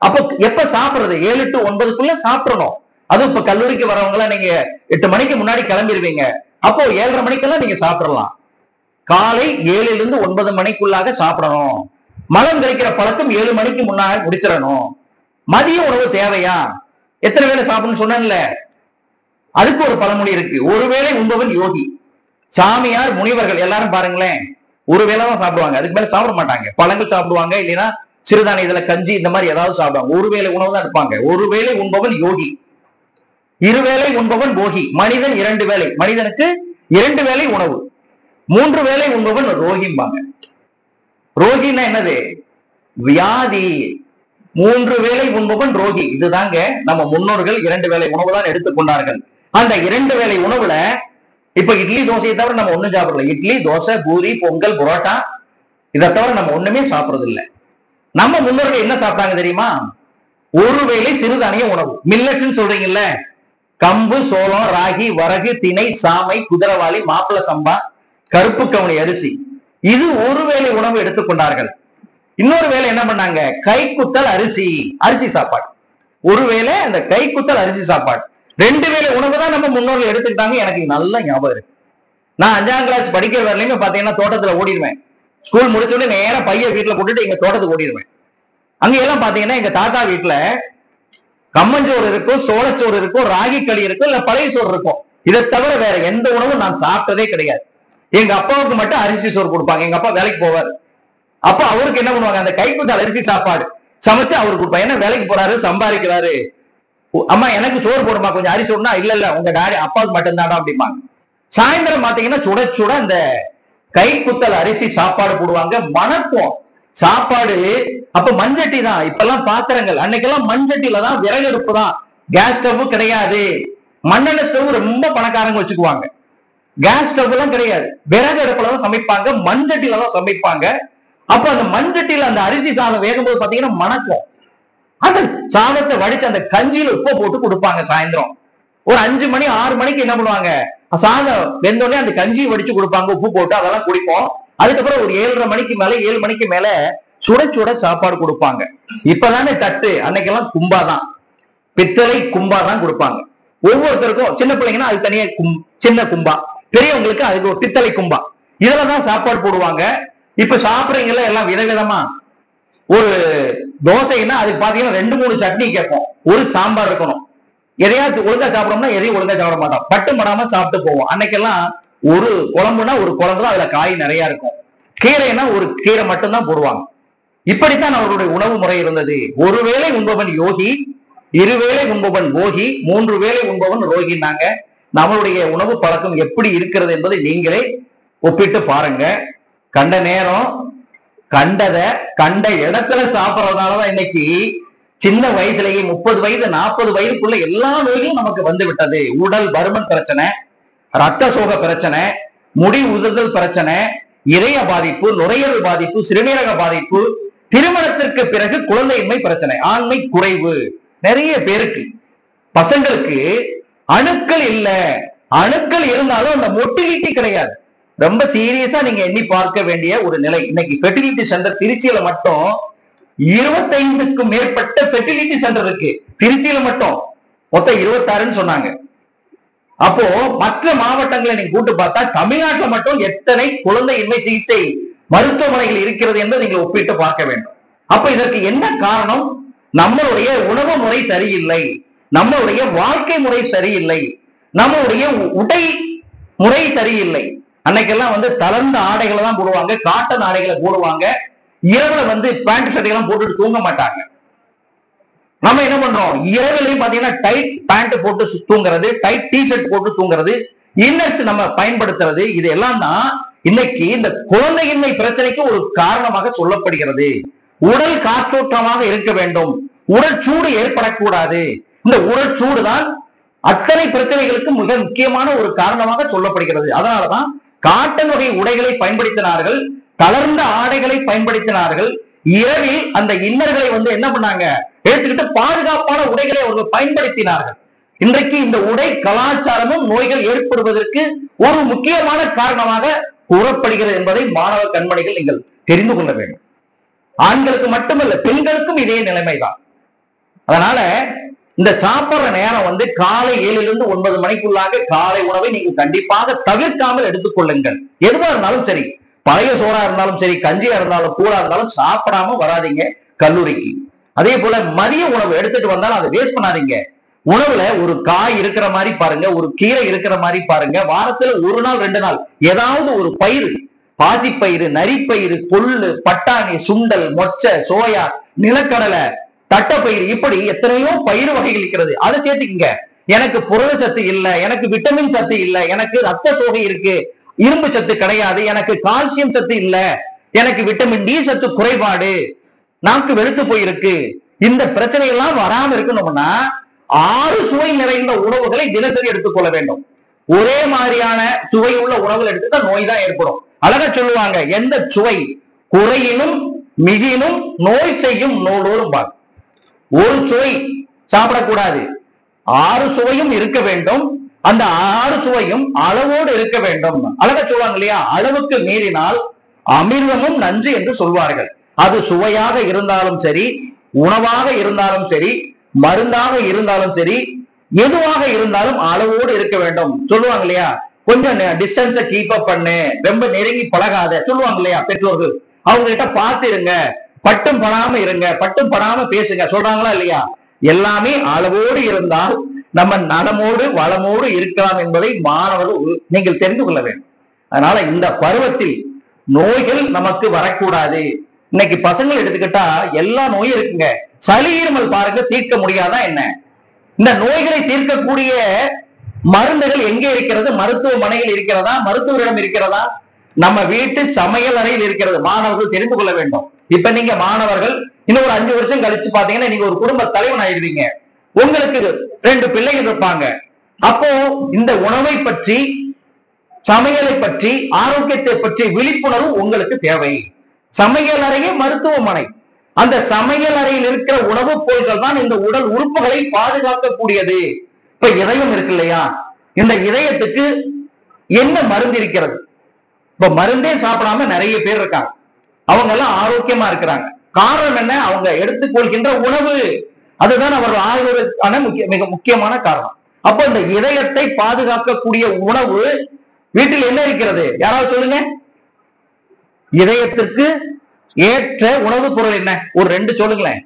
அப்போ எப்ப சாப்பிடுறது? 7 to 9க்குள்ள சாப்பிடணும். அதுவும் இப்ப கல்லூரிக்கு வரவங்க நீங்க 8 மணிக்கு முன்னாடி கிளம்பிடுவீங்க. அப்போ 7:30 மணிக்கெல்லாம் நீங்க சாப்பிடலாம். காலை 7லிருந்து 9 மணிக்குள்ளாக சாப்பிடணும். மலம் கழிக்கிற பழக்கம் 7 மணிக்கு முன்னாடி முடிச்சிடணும். மதிய உணவு தேவையா? எத்தனை வேளை சாப்பிடணும்னு சொன்னேன்ல, அதுக்கு ஒரு பழமொழி இருக்கு. ஒருவேளை உண்பவன் யோகி. சாமியார், முனிவர்கள் எல்லாரும் பாருங்களேன், ஒரு வேளை தான் சாப்பிடுவாங்க, அதுக்கு மேல சாப்பிட மாட்டாங்க. பழங்கள் சாப்பிடுவாங்க, இல்லைன்னா சிறுதானிய இதுல கஞ்சி இந்த மாதிரி ஏதாவது சாப்பிடுவாங்க. ஒருவேளை உணவு தான் எடுப்பாங்க. ஒருவேளை உண்பவன் யோகி, இருவேளை உண்பவன் போகி. மனிதன் 2 வேளை, மனிதனுக்கு 2 வேளை உணவு. 3 வேளை உண்பவன் ரோகிம்பாங்க. ரோகின்னா என்னது? வியாதி. 3 வேளை உண்பவன் ரோகி. இதுதாங்க நம்ம முன்னோர்கள் 2 வேளை உணவு தான் எடுத்துக்கொண்டார்கள். அந்த 2 வேளை உணவுல இப்ப இட்லி தோசையை தவிர நம்ம ஒண்ணும் சாப்பிடல. இட்லி, தோசை, பூரி, பொங்கல், புரோட்டா, இதை தவிர நம்ம ஒண்ணுமே சாப்பிடுறது இல்லை. நம்ம முன்னோர்கள் என்ன சாப்பிட்டாங்க தெரியுமா? ஒருவேளை சிறுதானிய உணவு. மில்லட்ஸ்ன்னு சொல்றீங்கல்ல, கம்பு, சோளம், ராகி, வரகு, திணை, சாமை, குதிரவாளி, மாப்பிள சம்பா, கருப்பு கவுனி அரிசி, இது ஒருவேளை உணவு எடுத்துக்கொண்டார்கள். இன்னொரு வேளை என்ன பண்ணாங்க? கைக்குத்தல் அரிசி, அரிசி சாப்பாடு. ஒருவேளை அந்த கைக்குத்தல் அரிசி சாப்பாடு. 2 வேளை உணவு தான் நம்ம முன்னோர்கள் எடுத்துக்கிட்டாங்க. எனக்கு நல்ல ஞாபகம் இருக்கு. நான் 5ஆம் கிளாஸ் படிக்கிற வரலையுமே பாத்தீங்கன்னா தோட்டத்துல ஓடிடுவேன். ஸ்கூல் முடிச்சோடனே நேரம் பையன் வீட்டுல போட்டுட்டு எங்க தோட்டத்துக்கு ஓடிடுவேன். அங்க எல்லாம் பாத்தீங்கன்னா எங்க தாத்தா வீட்டுல கம்மஞ்சோறு இருக்கும், சோளச்சோறு இருக்கும், ராகி களி இருக்கும், இல்ல பழைய சோறு இருக்கும். இதை தவிர வேற எந்த உணவும் நான் சாப்பிட்டதே கிடையாது. எங்க அப்பாவுக்கு மட்டும் அரிசி சோறு கொடுப்பாங்க. எங்க அப்பா வேலைக்கு போவார். அப்ப அவருக்கு என்ன பண்ணுவாங்க? அந்த கைக்குத்தல் அரிசி சாப்பாடு சமைச்சு அவருக்கு கொடுப்பாங்க. என்ன வேலைக்கு போறாரு, சம்பாதிக்கிறாரு, அம்மா எனக்கு சோறு போடுமா, கொஞ்சம் அரிசி சோறுனா, இல்ல இல்ல உங்க டாடி அப்பாவுக்கு மட்டும்தாடா அப்படிம்பாங்க. சாயந்தரம் பாத்தீங்கன்னா சுட சுட அந்த கைக்குத்தல் அரிசி சாப்பாடு போடுவாங்க. மணக்கும் சாப்பாடு. அப்ப மண்சட்டி தான். இப்பெல்லாம் பாத்திரங்கள், அன்னைக்கெல்லாம் மண்சட்டியில தான், விறகு அடுப்பு தான், கேஸ் ஸ்டவ் கிடையாது. மண்ணெண்ணெய் ஸ்டவ் ரொம்ப பணக்காரங்க வச்சுக்குவாங்க. கேஸ் ஸ்டவ் எல்லாம் கிடையாது. விறகு அடுப்புல தான் சமைப்பாங்க, மண்சட்டியில தான் சமைப்பாங்க. அப்ப அந்த மண்சட்டியில அந்த அரிசி சாதம் வேகும்போது பாத்தீங்கன்னா மணக்கும். அந்த சாதத்தை வடிச்சு அந்த கஞ்சியில உப்பு போட்டு கொடுப்பாங்க. சாயந்தரம் ஒரு 5 மணி 6 மணிக்கு என்ன பண்ணுவாங்க? சாதம் வெந்தோடனே அந்த கஞ்சியை வடிச்சு கொடுப்பாங்க, உப்பு போட்டு, அதெல்லாம் குடிப்போம். அதுக்கப்புறம் ஒரு 7:30 மணிக்கு மேல 7 மணிக்கு மேல சுட சுட சாப்பாடு கொடுப்பாங்க. இப்பதானே தட்டு, அன்னைக்கெல்லாம் கும்பாதான், பித்தளை கும்பாதான் கொடுப்பாங்க. ஒவ்வொருத்தருக்கும் சின்ன பிள்ளைங்கன்னா அது தனியா சின்ன கும்பா, பெரியவங்களுக்கு அதுக்கு ஒரு பித்தளை கும்பா, இதுலதான் சாப்பாடு போடுவாங்க. இப்ப சாப்பிடுறீங்களா எல்லாம் விதவிதமா. ஒரு தோசைன்னா அதுக்கு பாத்தீங்கன்னா 2-3 சட்னி கேட்போம், ஒரு சாம்பார் இருக்கணும். எதையாவது ஒழுங்கா சாப்பிடணும்னா எதையும் ஒழுங்கா சாப்பிட மாட்டோம், பட்டும் படாம சாப்பிட்டு போவோம். அன்னைக்கெல்லாம் ஒரு குழம்புனா ஒரு குழம்பு தான், அதுல காய் நிறைய இருக்கும். கீரைனா ஒரு கீரை மட்டும்தான் போடுவாங்க. இப்படித்தான் அவர்களுடைய உணவு முறை இருந்தது. ஒருவேளை உண்பவன் யோகி, இருவேளை உண்பவன் போகி, 3 வேளை உண்பவன் ரோகினாங்க. நம்மளுடைய உணவு பழக்கம் எப்படி இருக்கிறது என்பதை நீங்களே ஒப்பிட்டு பாருங்க. கண்ட நேரம் கண்டத கண்ட இடத்துல சாப்பிடறதுனாலதான் இன்னைக்கு சின்ன வயசுலேயே 30 வயது 40 வயதுக்குள்ள எல்லா நோயும் நமக்கு வந்து விட்டது. உடல் பருமன் பிரச்சனை, ரத்த சோக பிரச்சனை, முடி உதிர்தல் பிரச்சனை, இதய பாதிப்பு, நுரையீரல் பாதிப்பு, சிறுநீரக பாதிப்பு, திருமணத்திற்கு பிறகு குழந்தையின்மை பிரச்சனை, ஆண்மை குறைவு. நிறைய பேருக்கு, பசங்களுக்கு அணுக்கள் இல்ல, அணுக்கள் இருந்தாலும் அந்த மொட்டிலிட்டி கிடையாது. ரொம்ப சீரியஸா நீங்க எண்ணி பார்க்க வேண்டிய ஒரு நிலை. இன்னைக்கு ஃபெர்டிலிட்டி சென்டர் திருச்சியில மட்டும் 25க்கும் மேற்பட்ட ஃபெர்டிலிட்டி சென்டர் இருக்கு. திருச்சியில மட்டும் மொத்தம் 26ன்னு சொன்னாங்க. அப்போ மற்ற மாவட்டங்களை நீங்க கூட்டு பார்த்தா தமிழ்நாட்டில் மட்டும் எத்தனை குழந்தையின்மை சிகிச்சை மருத்துவமனைகள் இருக்கிறது என்று நீங்கள் ஒப்பிட்டு பார்க்க வேண்டும். அப்ப இதற்கு என்ன காரணம்? நம்மளுடைய உணவு முறை சரியில்லை, நம்மளுடைய வாழ்க்கை முறை சரியில்லை, நம்மளுடைய உடை முறை சரியில்லை. அன்னைக்கெல்லாம் தளர்ந்த ஆடைகளை தான் போடுவாங்க, காட்டன் ஆடைகளை போடுவாங்க. இரவுல பேண்ட் ஷர்ட் எல்லாம் போட்டுட்டு தூங்க மாட்டாங்க. நம்ம என்ன பண்றோம், இரவுலையும் பாத்தீங்கன்னா டைட் பேண்ட் போட்டு தூங்குறது, டைட் டி ஷர்ட் போட்டு தூங்குறது, இன்னர்ஸ் நம்ம பயன்படுத்துறது, இது எல்லாம் தான் இன்னைக்கு இந்த குழந்தையின்மை பிரச்சனைக்கு ஒரு காரணமாக சொல்லப்படுகிறது. உடல் காற்றோட்டமாக இருக்க வேண்டும், உடல் சூடு ஏற்படக்கூடாது. இந்த உடல் சூடு தான் அத்தனை பிரச்சனைகளுக்கு மிக முக்கியமான ஒரு காரணமாக சொல்லப்படுகிறது. அதனாலதான் காட்டன் வகை உடைகளை பயன்படுத்தினார்கள், தளர்ந்த ஆடைகளை பயன்படுத்தினார்கள். இரவில் அந்த இன்னர்களை என்ன பண்ணாங்க, எடுத்துக்கிட்டு பாதுகாப்பான உடைகளை அவர்கள் பயன்படுத்தினார்கள். இன்றைக்கு இந்த உடை கலாச்சாரமும் நோய்கள் ஏற்படுவதற்கு ஒரு முக்கியமான காரணமாக கூறப்படுகிறது என்பதை மாணவ கண்மணிகள் நீங்கள் தெரிந்து கொள்ள வேண்டும். ஆண்களுக்கு மட்டுமல்ல, பெண்களுக்கும் இதே நிலைமைதான். அதனால இந்த சாப்பிடுற நேரம் காலை 7லிருந்து 9 மணிக்குள்ளாக காலை உணவை நீங்கள் கண்டிப்பாக தவிர்க்காமல் எடுத்துக்கொள்ளுங்கள். எதுவா இருந்தாலும் சரி, பழைய சோறா இருந்தாலும் சரி, கஞ்சியா இருந்தாலும் கூடா இருந்தாலும் சாப்பிடாம வராதிங்க கல்லூரிக்கு. அதே போல மதிய உணவு எடுத்துட்டு வந்தாலும் அதை வேஸ்ட் பண்ணாதீங்க. உணவுல ஒரு காய் இருக்கிற மாதிரி பாருங்க, ஒரு கீரை இருக்கிற மாதிரி பாருங்க. வாரத்துல 1 நாள் 2 நாள் ஏதாவது ஒரு பயிர், பாசிப்பயிறு, நரிப்பயிறு, கொள்ளு, பட்டாணி, சுண்டல், மொச்சை, சோயா, நிலக்கடலை, தட்டப்பயிறு, இப்படி எத்தனையோ பயிர் வகைகள் இருக்கிறது, அதை சேர்த்துக்கீங்க. எனக்கு புரத சத்து இல்ல, எனக்கு விட்டமின் சத்து இல்ல, எனக்கு ரத்த சோகை இருக்கு, இரும்பு சத்து கிடையாது, எனக்கு கால்சியம் சத்து இல்ல, எனக்கு விட்டமின் டி சத்து குறைபாடு, நாக்கு வெளுத்து போயிருக்கு, இந்த பிரச்சனை எல்லாம் வராம இருக்கணும்னா 6 சுவை நிறைந்த உணவுகளை தினசரி எடுத்துக்கொள்ள வேண்டும். ஒரே மாதிரியான சுவை உள்ள உணவுகள் எடுத்துட்டா நோய் தான் ஏற்படும். அழகா சொல்லுவாங்க, எந்த சுவை குறையினும் மிகினும் நோய் செய்யும் நூலோரும். ஒரு சுவை சாப்பிடக்கூடாது, 6 சுவையும் இருக்க வேண்டும். அந்த 6 சுவையும் அளவோடு இருக்க வேண்டும். அழகா சொல்லுவாங்க இல்லையா, அளவுக்கு மீறினால் அமிர்தமும் நன்று என்று சொல்வார்கள். அது சுவையாக இருந்தாலும் சரி, உணவாக இருந்தாலும் சரி, மருந்தாக இருந்தாலும் சரி, எதுவாக இருந்தாலும் அளவோடு இருக்க வேண்டும். சொல்லுவாங்க இல்லையா, கொஞ்சம் டிஸ்டன்ஸை கீப் அப் பண்ணு, ரொம்ப நெருங்கி பழகாத சொல்லுவாங்க இல்லையா பெற்றோர்கள். அவங்க கிட்ட பார்த்து இருங்க, பட்டும் படாம இருங்க, பட்டும் படாம பேசுங்க சொல்றாங்களா இல்லையா. எல்லாமே அளவோடு இருந்தால் நம்ம நலமோடு வளமோடு இருக்கலாம் என்பதை மாணவர்கள் நீங்கள் தெரிந்து கொள்ள வேண்டும். அதனால இந்த பருவத்தில் நோய்கள் நமக்கு வரக்கூடாது. இன்னைக்கு பசங்களை எடுத்துக்கிட்டா எல்லா நோயும் இருக்குங்க. சளி இருமல் பாருங்க, தீர்க்க முடியாதா என்ன? இந்த நோய்களை தீர்க்கக்கூடிய மருந்துகள் எங்கே இருக்கிறது? மருத்துவமனையில் இருக்கிறதா? மருத்துவரிடம் இருக்கிறதா? நம்ம வீட்டு சமையல் அறையில் இருக்கிறது. மாணவர்கள் தெரிந்து கொள்ள வேண்டும். இப்ப நீங்க மாணவர்கள் இன்னும் ஒரு 5 வருஷம் கழிச்சு பாத்தீங்கன்னா நீங்க ஒரு குடும்ப தலைவன் ஆயிடுவீங்க. உங்களுக்கு 2 பிள்ளைகள் இருப்பாங்க. அப்போ இந்த உணவை பற்றி, சமையலை பற்றி, ஆரோக்கியத்தை பற்றி விழிப்புணர்வு உங்களுக்கு தேவை. சமையல் அறையே மருத்துவமனை. அந்த சமையல் அறையில் இருக்கிற உணவுப் பொருட்கள் தான் இந்த உடல் உறுப்புகளை பாதுகாக்கக்கூடியது. இப்ப இதயம் இருக்கு இல்லையா, இந்த இதயத்துக்கு என்ன மருந்து இருக்கிறது? இப்ப மருந்தே சாப்பிடாம நிறைய பேர் இருக்காங்க. அவங்க எல்லாம் ஆரோக்கியமா இருக்கிறாங்க. காரணம் என்ன? அவங்க எடுத்துக்கொள்கின்ற உணவு. அதுதான் அவர்கள் ஆய்வதற்கான மிக முக்கியமான காரணம். அப்போ இந்த இதயத்தை பாதுகாக்கக்கூடிய உணவு வீட்டில் என்ன இருக்கிறது? யாராவது சொல்லுங்க. இதயத்திற்கு ஏற்ற உணவுப் பொருள் என்ன? ஒரு 2 சொல்லுங்களேன்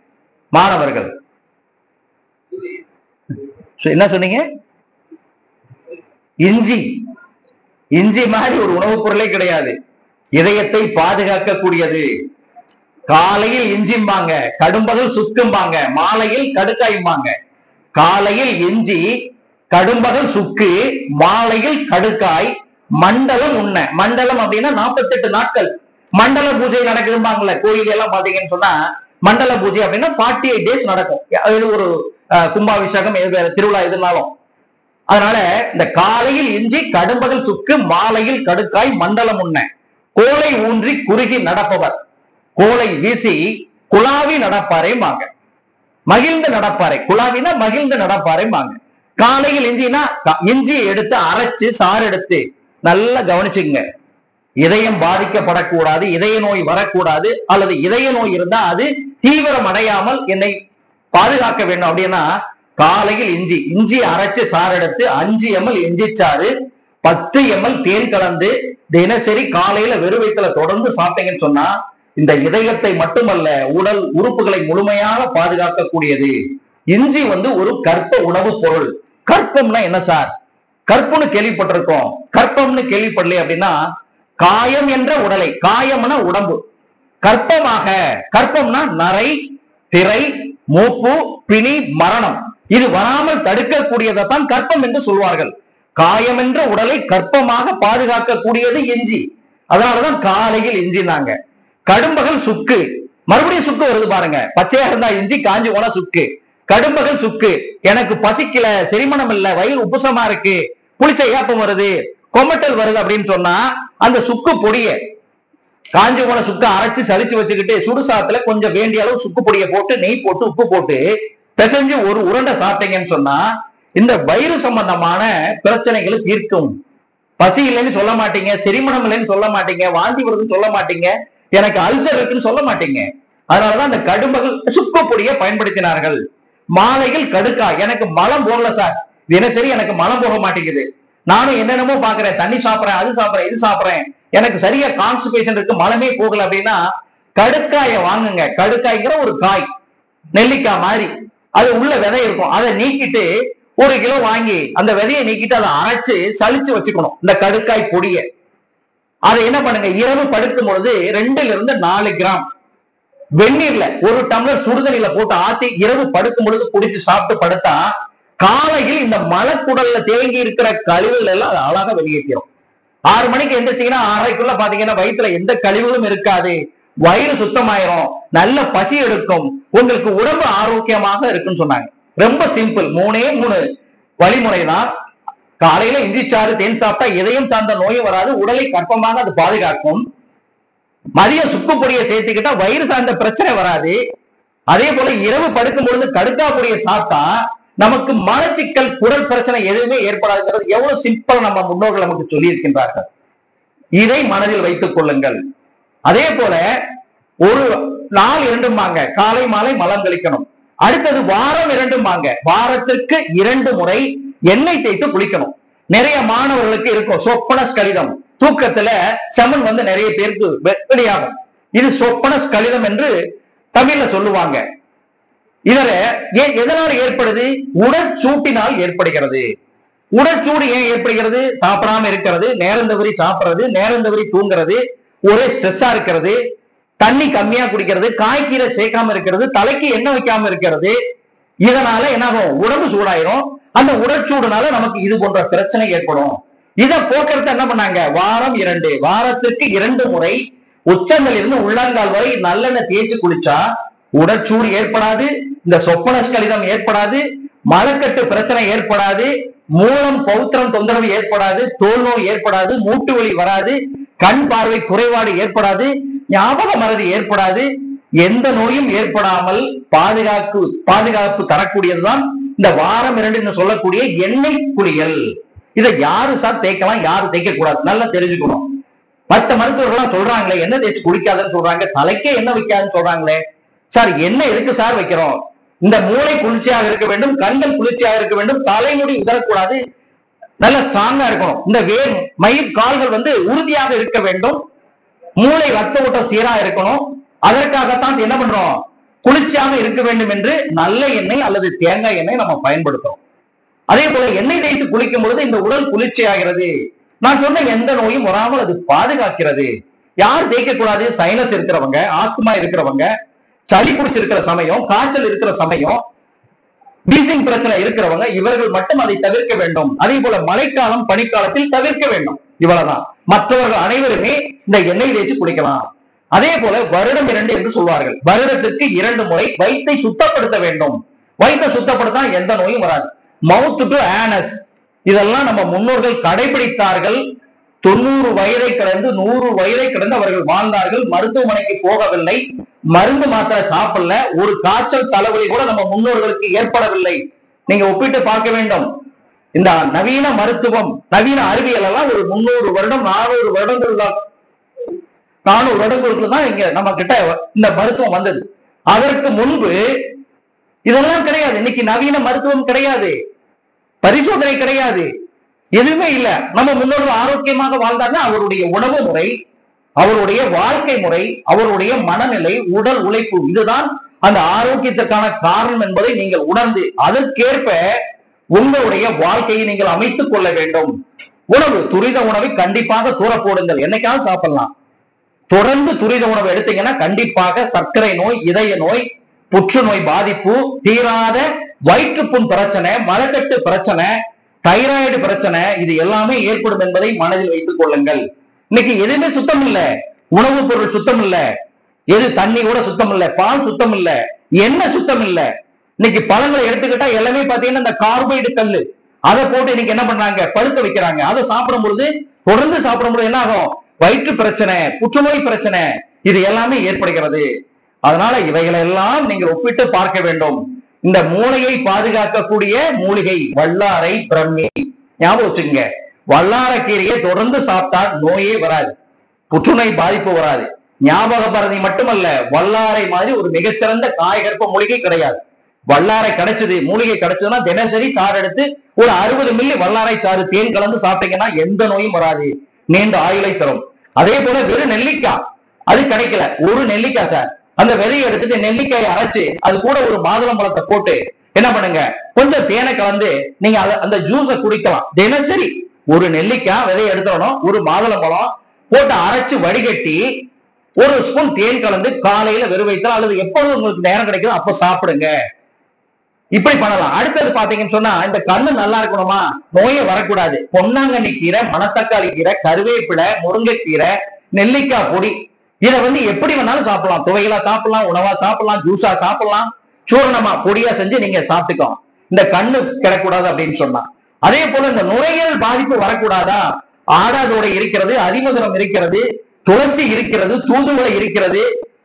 மாணவர்கள். என்ன சொன்னீங்க? இஞ்சி. இஞ்சி மாதிரி ஒரு உணவுப் பொருளே கிடையாது. இதயத்தை பாதுகாக்கக்கூடியது. காலையில் இஞ்சிம்பாங்க, கடும்பகல் சுக்கும்பாங்க, மாலையில் கடுக்காயும்பாங்க. காலையில் இஞ்சி, கடும்பகல் சுக்கு, மாலையில் கடுக்காய், மண்டலம் உண்ண. மண்டலம் அப்படின்னா 48 நாட்கள் மண்டல பூஜை நடக்குதும்பாங்கல்ல. கோயில் எல்லாம் பாத்தீங்கன்னு சொன்னா மண்டல பூஜை அப்படின்னா 48 days நடக்கும். இது ஒரு கும்பாபிஷேகம், திருவிழா எதுனாலும். அதனால இந்த காலையில் இஞ்சி, கடும்பகல் சுக்கு, மாலையில் கடுக்காய், மண்டலம் உண்ண. கோலை ஊன்றி குறுகி நடப்பவர். கோலை வீசி குலாவி நடப்பாரே மாங்க. மகிழ்ந்து நடப்பாரை. குலாவினா மகிழ்ந்து நடப்பாரே மாங்க. காலையில் இஞ்சினா இஞ்சியை எடுத்து அரைச்சு சாறு எடுத்து நல்லா கவனிச்சுங்க. இதயம் பாதிக்கப்படக்கூடாது, இதய நோய் வரக்கூடாது, அல்லது இதய நோய் இருந்தா அது தீவிரம் அடையாமல் என்னை பாதுகாக்க வேண்டும் அப்படின்னா காலையில் இஞ்சி அரைச்சு சாறு எடுத்து 5 ml இஞ்சி சாறு, 10 ml தேன் கலந்து தினசரி காலையில வெறும் வயிற்றுல தொடர்ந்து சாப்பிட்டீங்கன்னு சொன்னா இந்த இதயத்தை மட்டுமல்ல உடல் உறுப்புகளை முழுமையாக பாதுகாக்கக்கூடியது. இஞ்சி ஒரு கற்ப உணவுப் பொருள். கற்பம்னா என்ன சார்? கற்பம்னு கேள்விப்பட்டிருக்கோம், கற்பம்னு கேள்விப்படலையே அப்படின்னா காயம் என்ற உடலை, காயம்னா உடம்பு, கற்பமாக, கற்பம்னா நரை, திரை, மூப்பு, பிணி, மரணம் இது வராமல் தடுக்கக்கூடியதான் கற்பம் என்று சொல்வார்கள். காயம் என்ற உடலை கற்பமாக பாதுகாக்கக்கூடியது இஞ்சி. அதனாலதான் காலையில் இஞ்சினாங்க. கடும்பகல் சுக்கு, மறுபடியும் சுக்கு வருது பாருங்க. பச்சையா இருந்தா இஞ்சி, காஞ்சி போனா சுக்கு. கடும்பகல் சுக்கு, எனக்கு பசிக்கல, செரிமணம் இல்ல, வயிறு உப்புசமா இருக்கு, புளிச்ச ஏப்பம் வருது, கொமட்டல் வருது அப்படின்னு சொன்னா அந்த சுக்கு பொடிய, காஞ்சி போன சுக்கு அரைச்சு சலிச்சு வச்சுக்கிட்டு சுடுசாத்துல கொஞ்சம் வேண்டிய அளவு சுக்கு பொடியை போட்டு நெய் போட்டு உப்பு போட்டு பிசைஞ்சு ஒரு உருண்டை சாப்பிட்டீங்கன்னு சொன்னா இந்த வயிறு சம்பந்தமான பிரச்சனைகளை தீர்க்கும். பசி இல்லைன்னு சொல்ல மாட்டீங்க, செரிமணம் இல்லைன்னு சொல்ல மாட்டீங்க, வாந்தி வருதுன்னு சொல்ல மாட்டீங்க, எனக்கு அல்சர் இருக்குன்னு சொல்ல மாட்டீங்க. அதனாலதான் அந்த கடும்பகல் சுக்கு பொடியை பயன்படுத்தினார்கள். மாலையில் கடுக்காய், எனக்கு மலம் போகல சார், தினசரி எனக்கு மலம் போக மாட்டேங்குது, நானும் என்னென்னமோ பாக்குறேன், தண்ணி சாப்பிடுறேன், அது சாப்பிடுறேன், இது சாப்பிடுறேன், எனக்கு சரியா கான்ஸ்டிபேஷன் இருக்கு, மலமே போகல அப்படின்னா கடுக்காயை வாங்குங்க. கடுக்காய்ங்கிற ஒரு காய், நெல்லிக்காய் மாதிரி, அது உள்ள விதை இருக்கும், அதை நீக்கிட்டு 1 கிலோ வாங்கி அந்த விதையை நீக்கிட்டு அதை அரைச்சு சலிச்சு வச்சுக்கணும். இந்த கடுக்காய் பொடியை அதை என்ன பண்ணுங்க, இரவு படுக்கும் பொழுது 2 to 4 கிராம் வெந்நீர்ல 1 டம்ளர் சுடுதண்ணில போட்டு ஆத்தி இரவு படுக்கும் பொழுது குடிச்சு சாப்பிட்டு படுத்தா காலையில் இந்த மலக்குடல்ல தேங்கி இருக்கிற கழிவுகள் எல்லாம் அது அழகா வெளியேற்றிடும். 6 மணிக்கு எந்திரிச்சீங்கன்னா 6:30க்குள்ள பாத்தீங்கன்னா வயிற்றுல எந்த கழிவுகளும் இருக்காது, வயிறு சுத்தமாயிரும், நல்ல பசி எடுக்கும், உங்களுக்கு உடம்பு ஆரோக்கியமாக இருக்குன்னு சொன்னாங்க. ரொம்ப சிம்பிள், 3 வழிமுறை தான். காலையில இஞ்சிச்சாறு தேன் சாப்பிட்டா இதயம் சார்ந்த நோயும் வராது, உடலை கற்பமாக அது பாதுகாக்கும். மதியம் சுக்கு பொடியை சேர்த்துக்கிட்டா வயிறு சார்ந்த பிரச்சனை வராது. அதே போல இரவு படுக்கும் பொழுது கடுக்கா பொடியை சாப்பிட்டா நமக்கு மலச்சிக்கல், குடல் பிரச்சனை எதுவுமே ஏற்படாதுங்கிறது எவ்வளவு சிம்பிள் நம்ம முன்னோர்கள் நமக்கு சொல்லி இருக்கின்றார்கள். இதை மனதில் வைத்துக் கொள்ளுங்கள். அதே போல ஒரு நாள் 2 காலை மாலை மலம் கழிக்கணும். அடுத்தது வாரம் 2 வாரத்திற்கு 2 முறை எண்ணெய் தேய்த்து குளிக்கணும். நிறைய மாணவர்களுக்கு இருக்கும் சொப்பனஸ் கலிதம், தூக்கத்துல செமன் நிறைய பேருக்கு வெளியாகும். இது சொப்பனஸ் கலிதம் என்று தமிழ்ல சொல்லுவாங்க. இதர எதனால ஏற்படுது? உடற்சூட்டினால் ஏற்படுகிறது. உடற்சூடு ஏன் ஏற்படுகிறது? சாப்பிடாம இருக்கிறது, நேரம் தவறி சாப்பிடுறது, நேரம் தவறி தூங்குறது, ஒரே ஸ்ட்ரெஸ்ஸா இருக்கிறது, தண்ணி கம்மியா குடிக்கிறது, காய்கீரை சேர்க்காம இருக்கிறது, தலைக்கு எண்ணெய் வைக்காம இருக்கிறது. இதனால என்னாகும்? உடம்பு சூடாயிரும். அந்த உடற்சூடுனால நமக்கு இது போன்ற பிரச்சனை ஏற்படும். இதை போக்குறது என்ன பண்ணாங்க? வாரம் 2, வாரத்திற்கு 2 முறை உச்சங்கள் இருந்து உள்ளங்கால் வரை நல்லெண்ணெய் தேய்ச்சி குளிச்சா உடற்சூடு ஏற்படாது, இந்த சொப்பனஸ் கலிதம் ஏற்படாது, மலக்கட்டு பிரச்சனை ஏற்படாது, மூலம் பௌத்திரம் தொந்தரவு ஏற்படாது, தோல் நோய் ஏற்படாது, மூட்டு வலி வராது, கண் பார்வை குறைபாடு ஏற்படாது, ஞாபக மறதி ஏற்படாது, எந்த நோயும் ஏற்படாமல் பாதுகாப்பு தரக்கூடியதுதான் இந்த வாரம் 2 சொல்லக்கூடிய எண்ணெய் குளியல். இதை யாரு சார் தேய்க்கலாம், யாரு தேய்க்க கூடாது நல்லா தெரிஞ்சுக்கணும். மற்ற மருத்துவர்கள் சொல்றாங்களே என்ன தேய்ச்சி குளிக்காதுன்னு சொல்றாங்க, தலைக்கே என்ன வைக்காதுன்னு சொல்றாங்களே. சார் என்ன எதுக்கு சார் வைக்கிறோம்? இந்த மூளை குளிர்ச்சியாக இருக்க வேண்டும், கண்கள் குளிர்ச்சியாக இருக்க வேண்டும், தலைமுடி உதரக்கூடாது, நல்ல ஸ்ட்ராங்கா இருக்கணும், இந்த மயிர் கால்கள் உறுதியாக இருக்க வேண்டும், மூளை ரத்த ஓட்டம் சீரா இருக்கணும். அதற்காகத்தான் என்ன பண்றோம்? குளிர்ச்சியாக இருக்க வேண்டும் என்று நல்ல எண்ணெய் அல்லது தேங்காய் எண்ணெய் நம்ம பயன்படுத்துறோம். அதே போல எண்ணெய் தேய்த்து குளிக்கும் பொழுது இந்த உடல் குளிர்ச்சி ஆகிறது. நான் சொன்ன எந்த நோயும் வராமல் அது பாதுகாக்கிறது. யார் தேய்க்க கூடாது? சைனஸ் இருக்கிறவங்க, ஆஸ்துமா இருக்கிறவங்க, சளி பிடிச்சிருக்கிற சமயம், காய்ச்சல் இருக்கிற சமயம், வீசிங் பிரச்சனை இருக்கிறவங்க, இவர்கள் மட்டும் அதை தவிர்க்க வேண்டும். அதே போல மழைக்காலம் பனிக்காலத்தில் தவிர்க்க வேண்டும். இவ்வளவுதான். மற்றவர்கள் அனைவருமே இந்த எண்ணெய் தேய்ச்சி குளிக்கலாம். அதே போல வருடம் 2 என்று சொல்வார்கள். வருடத்திற்கு 2 முறை வயிற்றை சுத்தப்படுத்த வேண்டும். வயிற்றை சுத்தப்படுத்தா எந்த நோயும் வராது. மவுத் டு ஆனஸ் இதெல்லாம் நம்ம முன்னோர்கள் கடைபிடித்தார்கள். 90 வயதை கடந்து 100 வயதை கடந்து அவர்கள் வாழ்ந்தார்கள். மருத்துவமனைக்கு போகவில்லை, மருந்து மாத்திரை சாப்பிடல, ஒரு காய்ச்சல் தலைவலி கூட நம்ம முன்னோர்களுக்கு ஏற்படவில்லை. நீங்க ஒப்பிட்டு பார்க்க வேண்டும். இந்த நவீன மருத்துவம், நவீன அறிவியல் எல்லாம் ஒரு 300 வருடம் 400 வருடங்கள் 400 வருடங்களுக்கு தான் இங்க நம்ம கிட்ட இந்த மருத்துவம் வந்தது. அதற்கு முன்பு இதெல்லாம் கிடையாது. இன்னைக்கு நவீன மருத்துவம் கிடையாது, பரிசோதனை கிடையாது, எதுவுமே இல்ல. நம்ம முன்னோர்கள் ஆரோக்கியமாக வாழ்ந்தாங்க. அவருடைய உணவு முறை, அவருடைய வாழ்க்கை முறை, அவருடைய மனநிலை, உடல் உழைப்பு, இதுதான் அந்த ஆரோக்கியத்திற்கான காரணம் என்பதை நீங்கள் உணர்ந்து அதற்கேற்ப உங்களுடைய வாழ்க்கையை நீங்கள் அமைத்துக் கொள்ள வேண்டும். உணவு, துரித உணவை கண்டிப்பாக தூர போடுங்கள். என்னைக்காவது சாப்பிடலாம். தொடர்ந்து துரித உணவு எடுத்தீங்கன்னா கண்டிப்பாக சர்க்கரை நோய், இதய நோய், புற்றுநோய் பாதிப்பு, தீராத வயிற்றுப்புண் பிரச்சனை, மலக்கட்டு பிரச்சனை, தைராய்டு பிரச்சனை, இது எல்லாமே ஏற்படும் என்பதை மனதில் வைத்துக் கொள்ளுங்கள். இன்னைக்கு எதுவுமே சுத்தம் இல்ல, உணவுப் பொருள் சுத்தம் இல்ல, எது தண்ணி கூட சுத்தம் இல்ல, பால் சுத்தம் இல்ல, எண்ணெய் சுத்தம் இல்ல. இன்னைக்கு பழங்களை எடுத்துக்கிட்டா எல்லாமே பாத்தீங்கன்னா இந்த கார்பைடு கல்லு, அதை போட்டு இன்னைக்கு என்ன பண்றாங்க? பழுக்க வைக்கிறாங்க. அதை சாப்பிடும் பொழுது, தொடர்ந்து சாப்பிடும் பொழுது என்ன ஆகும்? வயிற்று பிரச்சனை, புற்றுநோய் பிரச்சனை, இது எல்லாமே ஏற்படுகிறது. அதனால இவைகளை எல்லாம் நீங்கள் ஒப்பிட்டு பார்க்க வேண்டும். இந்த மூளையை பாதுகாக்கக்கூடிய மூலிகை வல்லாரை பிரம்மி, ஞாபகம் வச்சுக்கோங்க. வல்லாரக்கீரையை தொடர்ந்து சாப்பிட்டா நோயே வராது, புற்றுநோய் பாதிப்பு வராது. ஞாபக பரதி மட்டுமல்ல, வல்லாரை மாதிரி ஒரு மிகச்சிறந்த காயகற்ப மூலிகை கிடையாது. வல்லாரை கிடைச்சது, மூலிகை கிடைச்சதுன்னா தினசரி சாறு எடுத்து ஒரு 60 மில்லி வல்லாரை சாறு தேன் கலந்து சாப்பிட்டீங்கன்னா எந்த நோயும் வராது, நீண்ட ஆயுளை தரும். அதே போல வெறும் நெல்லிக்காய், அது கிடைக்கல, ஒரு நெல்லிக்காய் சார், அந்த விதையை எடுத்துட்டு நெல்லிக்காயை அரைச்சு அது கூட ஒரு மாதுளம்பழத்தை போட்டு என்ன பண்ணுங்க, கொஞ்சம் தேனை கலந்து நீங்க அந்த ஜூஸை குடிக்கலாம். தினசரி ஒரு நெல்லிக்காய் விதையை எடுத்துடணும், ஒரு மாதுளம்பழம் போட்டு அரைச்சு வடிகட்டி ஒரு ஸ்பூன் தேன் கலந்து காலையில வெறும் வயிற்றுல அல்லது எப்பொழுது உங்களுக்கு நேரம் கிடைக்குதோ அப்ப சாப்பிடுங்க. இப்படி பண்ணலாம். அடுத்தது பாத்தீங்கன்னு சொன்னா, இந்த கண்ணு நல்லா இருக்கணுமா, நோயை வரக்கூடாது, பொன்னாங்கண்ணி கீரை, மணத்தக்காளி கீரை, கருவேப்பிலை, முருங்கைக்கீரை, நெல்லிக்காய் பொடி, இதை எப்படி வேணாலும் சாப்பிடலாம். துவைகளா சாப்பிடலாம், உணவா சாப்பிடலாம், ஜூஸா சாப்பிடலாம், சூரணமா பொடியா செஞ்சு நீங்க சாப்பிட்டுக்கலாம். இந்த கண்ணு கிடக்கூடாது அப்படின்னு சொன்னா. அதே போல இந்த நுரையீரல் பாதிப்பு வரக்கூடாதா? ஆடாதோடை இருக்கிறது, அதிமதுரம் இருக்கிறது, துளசி இருக்கிறது, தூதுவளை இருக்கிறது,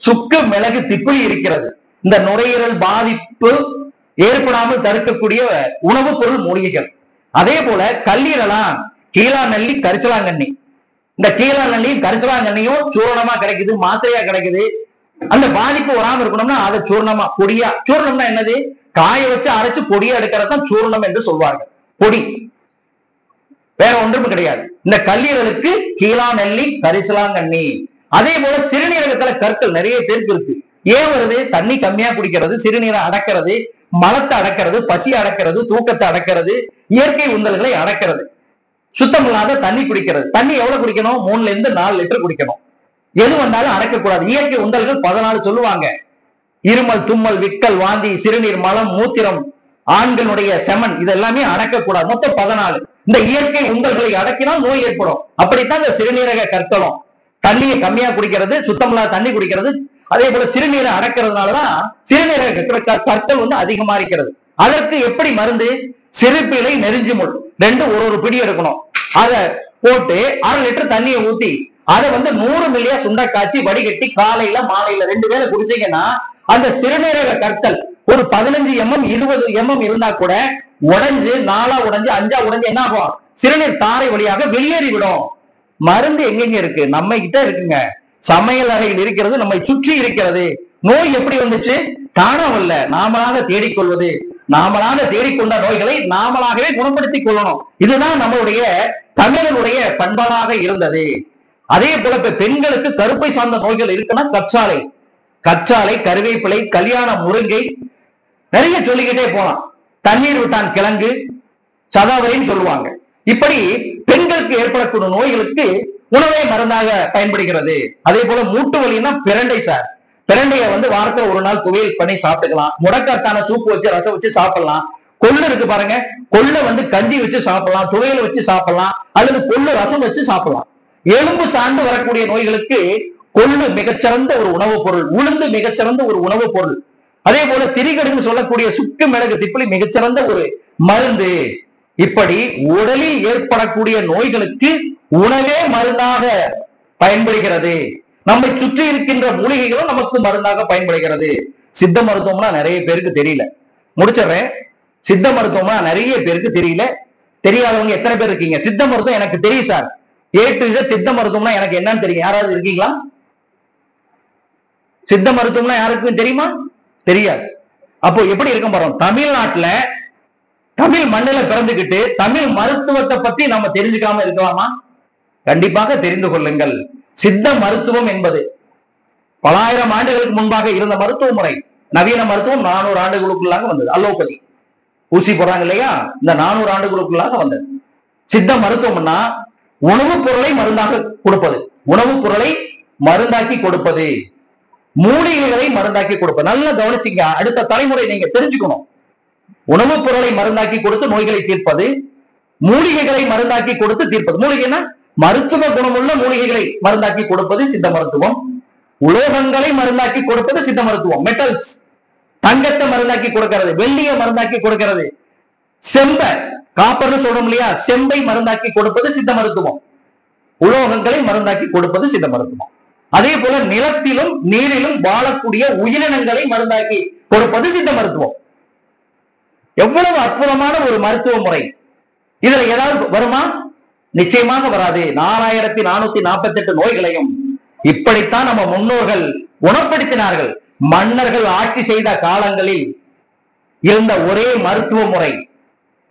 சுக்கு, மிளகு, திப்பிலி இருக்கிறது. இந்த நுரையீரல் பாதிப்பு ஏற்படாமல் தடுக்கக்கூடிய உணவுப் பொருள் மூலிகைகள். அதே போல கல்லீரலாம், கீழா நெல்லி, கரிசலாங்கண்ணி. இந்த கீழா நெல்லியும் கரிசலாங்கண்ணியும் சூரணமா கிடைக்குது, மாத்திரையா கிடைக்குது. அந்த பாதிப்பு வராம இருக்கணும்னா அதை சூர்ணமா பொடியா, சூர்ணம்னா என்னது? காய வச்சு அரைச்சு பொடியா எடுக்கிறதான் சூர்ணம் என்று சொல்வார்கள். பொடி, வேற ஒன்றும் கிடையாது. இந்த கல்லீரலுக்கு கீழா நெல்லி, கரிசலாங்கண்ணி. அதே போல சிறுநீரகத்துல கற்கள் நிறைய பேருக்கு இருக்கு. ஏன் வருது? தண்ணி கம்மியா குடிக்கிறது, சிறுநீரை அடக்கிறது, மலத்தை அடக்கிறது, பசி அடக்கிறது, தூக்கத்தை அடக்கிறது, இயற்கை உந்தல்களை அடக்கிறது, சுத்தம் இல்லாத தண்ணி குடிக்கிறது. தண்ணி எவ்வளவு குடிக்கணும்? 3 to 4 லிட்டர் குடிக்கணும். எது வந்தாலும் அடக்கக்கூடாது. இயற்கை உந்தல்கள் 14 சொல்லுவாங்க. இருமல், தும்மல், விக்கல், வாந்தி, சிறுநீர், மலம், மூத்திரம், ஆண்களுடைய செமன், இதெல்லாமே அடக்கக்கூடாது. மொத்தம் 14. இந்த இயற்கை உந்தல்களை அடக்கினால் நோய் ஏற்படும். அப்படித்தான் இந்த சிறுநீரக கற்களும். தண்ணியை கம்மியா குடிக்கிறது, சுத்தம் இல்லாத தண்ணி குடிக்கிறது, அதே போல சிறுநீரை அடக்கிறதுனாலதான் சிறுநீரக கற்கள் அதிகமா இருக்கிறது. அதற்கு எப்படி மருந்து? சிறுபிழை, நெருஞ்சி முள், 2 ஒரு பிடி எடுக்கணும். அதை போட்டு 1/2 லிட்டர் தண்ணியை ஊத்தி அதை 100 மில்லியா சுண்ட காய்ச்சி வடிகட்டி காலையில மாலையில 2 வேளை குடிச்சீங்கன்னா அந்த சிறுநீரக கற்கள் ஒரு 15 mm 20 mm இருந்தா கூட உடைஞ்சு 4 உடைஞ்சு 5 உடைஞ்சு என்ன ஆகும்? சிறுநீர் தாரை வழியாக வெளியேறி விடும். மருந்து எங்கெங்க இருக்கு? நம்ம கிட்ட இருக்குங்க. சமையல் அறையில் இருக்கிறது, நம்மை சுற்றி இருக்கிறது. நோய் எப்படி வந்துச்சு? தானவல்ல, நாமளாக தேடிக்கொள்வது. நாமளாக தேடிக்கொண்ட நோய்களை நாமளாகவே குணப்படுத்திக் கொள்ளணும். இதுதான் நம்மளுடைய தமிழனுடைய பண்பாடாக இருந்தது. அதே போல இப்ப பெண்களுக்கு கருப்பை சார்ந்த நோய்கள் இருக்குன்னா கற்றாழை, கற்றாழை, கருவேப்பிலை, கல்யாண முருங்கை, நிறைய சொல்லிக்கிட்டே போலாம். தண்ணீர் விட்டான் கிழங்கு, சதாவரின்னு சொல்லுவாங்க. இப்படி பெண்களுக்கு ஏற்படக்கூடிய நோய்களுக்கு உணவே மருந்தாக பயன்படுகிறது. அதே போல மூட்டு வலின்னா பிரண்டை சார், பிரண்டைய வாரத்துல ஒரு நாள் துவையல் பண்ணி சாப்பிட்டுக்கலாம். முடக்கத்தான சூப்பு வச்சு ரசம் வச்சு சாப்பிடலாம். கொள்ளு இருக்கு பாருங்க, கொள்ளு கஞ்சி வச்சு சாப்பிடலாம், துவையல் வச்சு சாப்பிடலாம், அல்லது கொள்ளு ரசம் வச்சு சாப்பிடலாம். எலும்பு சார்ந்து வரக்கூடிய நோய்களுக்கு கொள்ளு மிகச்சிறந்த ஒரு உணவுப் பொருள், உளுந்து மிகச்சிறந்த ஒரு உணவுப் பொருள். அதே போல திரிகடுன்னு சொல்லக்கூடிய சுக்கு மிளகு திப்பிலி மிகச்சிறந்த ஒரு மருந்து. இப்படி உடலில் ஏற்படக்கூடிய நோய்களுக்கு உணவே மருந்தாக பயன்படுகிறது. நம்மை சுற்றி இருக்கின்ற மூலிகைகளும் நமக்கு மருந்தாக பயன்படுகிறது. சித்த மருத்துவம்னா நிறைய பேருக்கு தெரியல. முடிச்சிடுறேன். சித்த மருத்துவம்னா நிறைய பேருக்கு தெரியல. தெரியாதவங்க எத்தனை பேர் இருக்கீங்க? சித்த மருத்துவம் எனக்கு தெரியும் சார், A to Z சித்த மருத்துவம்னா எனக்கு என்னன்னு தெரியும். யாராவது இருக்கீங்களா? சித்த மருத்துவம்னா யாருக்கும் தெரியுமா? தெரியாது. அப்போ எப்படி இருக்க போறோம்? தமிழ்நாட்டுல தமிழ் மண்ணில பிறந்துகிட்டு தமிழ் மருத்துவத்தை பத்தி நம்ம தெரிஞ்சுக்காம இருக்கலாமா? கண்டிப்பாக தெரிந்து கொள்ளுங்கள். சித்த மருத்துவம் என்பது பல ஆயிரம் ஆண்டுகளுக்கு முன்பாக இருந்த மருத்துவ முறை. நவீன மருத்துவம் 400 ஆண்டுகளுக்குள்ளாக வந்தது. அலோபதி ஊசி போடுறாங்க இல்லையா, இந்த 400 ஆண்டுகளுக்குள்ளாக வந்தது. சித்த மருத்துவம்னா உணவுப் பொருளை மருந்தாக கொடுப்பது, உணவுப் பொருளை மருந்தாக்கி கொடுப்பது, மூலிகைகளை மருந்தாக்கி கொடுப்பது. நல்லா கவனிச்சிங்க, அடுத்த தலைமுறை நீங்க தெரிஞ்சுக்கணும். உணவுப் பொருளை மருந்தாக்கி கொடுத்து நோய்களை தீர்ப்பது, மூலிகைகளை மருந்தாக்கி கொடுத்து தீர்ப்பது. மூலிகைனா மருத்துவ குணமுள்ள மூலிகைகளை மருந்தாக்கி கொடுப்பது சித்த மருத்துவம். உலோகங்களை மருந்தாக்கி கொடுப்பது சித்த மருத்துவம். மெட்டல்ஸ், தங்கத்தை மருந்தாக்கி கொடுக்கிறது, வெள்ளியை மருந்தாக்கி கொடுக்கிறது, செம்பை, காப்பர்னு சொல்றோம் இல்லையா, செம்பை மருந்தாக்கி கொடுப்பது சித்த மருத்துவம். உலோகங்களை மருந்தாக்கி கொடுப்பது சித்த மருத்துவம். அதே போல நிலத்திலும் நீரிலும் வாழக்கூடிய உயிரினங்களை மருந்தாக்கி கொடுப்பது சித்த மருத்துவம். எவ்வளவு அற்புதமான ஒரு மருத்துவ முறை! இதுல ஏதாவது வருமா? நிச்சயமாக வராது. 4448 நோய்களையும் இப்படித்தான் நம்ம முன்னோர்கள் குணப்படுத்தினார்கள். மன்னர்கள் ஆட்சி செய்த காலங்களில் இருந்த ஒரே மருத்துவ முறை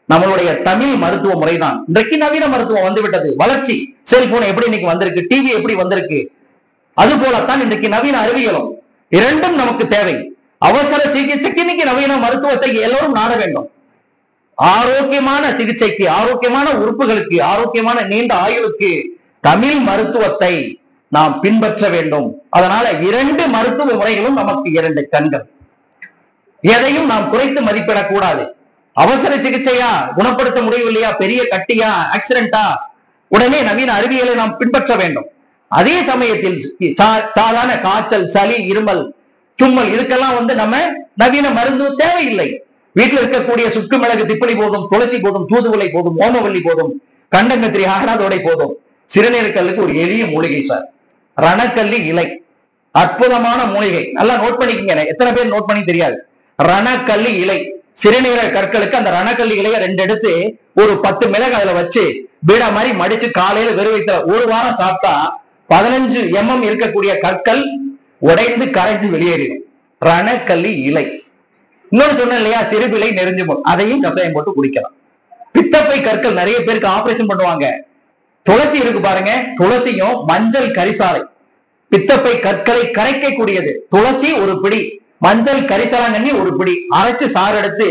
நம்மளுடைய தமிழ் மருத்துவ முறை தான். இன்றைக்கு நவீன மருத்துவம் வந்துவிட்டது. வளர்ச்சி, செல்போன் எப்படி இன்னைக்கு வந்திருக்கு, டிவி எப்படி வந்திருக்கு, அது போலத்தான் இன்றைக்கு நவீன அறிவியலும். இரண்டும் நமக்கு தேவை. அவசர சிகிச்சைக்கு இன்னைக்கு நவீன மருத்துவத்தை எல்லோரும் நாட வேண்டும். ஆரோக்கியமான சிகிச்சைக்கு, ஆரோக்கியமான உறுப்புகளுக்கு, ஆரோக்கியமான நீண்ட ஆயுளுக்கு தமிழ் மருத்துவத்தை நாம் பின்பற்ற வேண்டும். அதனால 2 மருத்துவ முறைகளும் நமக்கு 2 கண்கள். எதையும் நாம் குறைத்து மதிப்பிடக்கூடாது. அவசர சிகிச்சையா, குணப்படுத்த முடியவில்லையா, பெரிய கட்டியா, ஆக்சிடென்டா, உடனே நவீன அறிவியலை நாம் பின்பற்ற வேண்டும். அதே சமயத்தில் சாதாரண காய்ச்சல், சளி, இருமல், தும்மல், இதுக்கெல்லாம் நம்ம நவீன மருந்து தேவையில்லை. வீட்டில் இருக்கக்கூடிய சுக்கு மிளகு திப்பிலி போதும், துளசி போதும், தூதுவளை போதும், ஓமவல்லி போதும், கண்டங்கத்திரி ஆகனாதோடை போதும். சிறுநீரக்கல்லுக்கு ஒரு எளிய மூலிகை சார், ரணக்கல்லி இலை. அற்புதமான மூலிகை. நல்லா நோட் பண்ணிக்கங்க. எத்தனை பேர் நோட் பண்ணி தெரியாது? ரணக்கல்லி இலை. சிறுநீரக கற்களுக்கு அந்த ரணக்கல்லி இலையை 2 எடுத்து ஒரு 10 மிளகு அதுல வச்சு பீடா மாதிரி மடிச்சு காலையில வெறும் வயித்துல 1 வாரம் சாப்பிட்டா 15 mm இருக்கக்கூடிய கற்கள் உடைந்து கரைந்து வெளியேறிடும். ரணக்கல்லி இலை. இன்னொன்னு சொன்ன இல்லையா, சிறுபிலை நெறிஞ்சு போடும், அதையும் கஷாயம் போட்டு குடிக்கலாம். பித்தப்பை கற்கள் நிறைய பேருக்கு ஆபரேஷன் பண்ணுவாங்க. துளசி இருக்கு பாருங்க, துளசியும் மஞ்சள் கரிசாலை பித்தப்பை கற்களை கரைக்கக்கூடியது. துளசி ஒரு பிடி, மஞ்சள் கரிசலாங்கண்ணி ஒரு பிடி அரைச்சு சாறு எடுத்து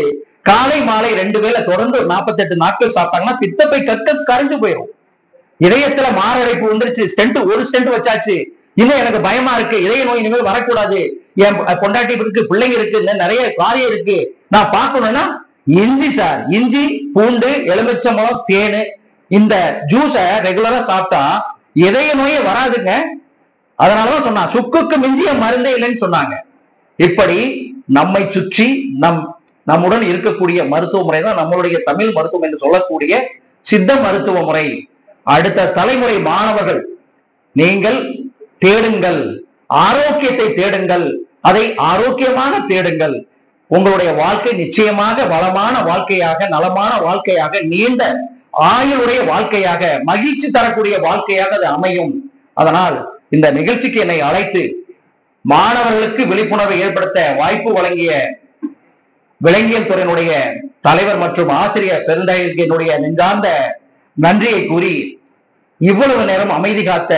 காலை மாலை 2 வேளை தொடர்ந்து 48 நாட்கள் சாப்பிட்டாங்கன்னா பித்தப்பை கற்கள் கரைஞ்சு போயிடும். இதயத்துல மாரடைப்பு வந்துருச்சு, ஸ்டென்ட், ஒரு ஸ்டென்ட் வச்சாச்சு, இன்னும் எனக்கு பயமா இருக்கு, இதய நோய் இனிமேல் வரக்கூடாது, என் பொண்டாட்டி இருக்கு, பிள்ளைங்க இருக்கு, நிறைய காரியம் இருக்கு, நான் பார்க்கணும்னா இஞ்சி சார், இஞ்சி, பூண்டு, எலுமிச்சம்பழம், தேனு, இந்த ஜூஸ ரெகுலரா சாப்பிட்டா இதய நோயே வராதுங்க. அதனாலதான் சொன்னா சுக்குக்கு மிஞ்சிய மருந்தே இல்லைன்னு சொன்னாங்க. இப்படி நம்மை சுற்றி நம்முடன் இருக்கக்கூடிய மருத்துவ முறை தான் நம்மளுடைய தமிழ் மருத்துவம் என்று சொல்லக்கூடிய சித்த மருத்துவ முறை. அடுத்த தலைமுறை மாணவர்கள் நீங்கள் தேடுங்கள், ஆரோக்கியத்தை தேடுங்கள், அதை ஆரோக்கியமாக தேடுங்கள். உங்களுடைய வாழ்க்கை நிச்சயமாக வளமான வாழ்க்கையாக, நலமான வாழ்க்கையாக, நீண்ட ஆயுளுடைய வாழ்க்கையாக, மகிழ்ச்சி தரக்கூடிய வாழ்க்கையாக அது அமையும். அதனால் இந்த நிகழ்ச்சிக்கு என்னை அழைத்து மாணவர்களுக்கு விழிப்புணர்வை ஏற்படுத்த வாய்ப்பு வழங்கிய விலங்கியல் துறையினுடைய தலைவர் மற்றும் ஆசிரியர் பெருந்தகைக்கு என்னுடைய நெஞ்சார்ந்த நன்றியை கூறி, இவ்வளவு நேரம் அமைதி காத்த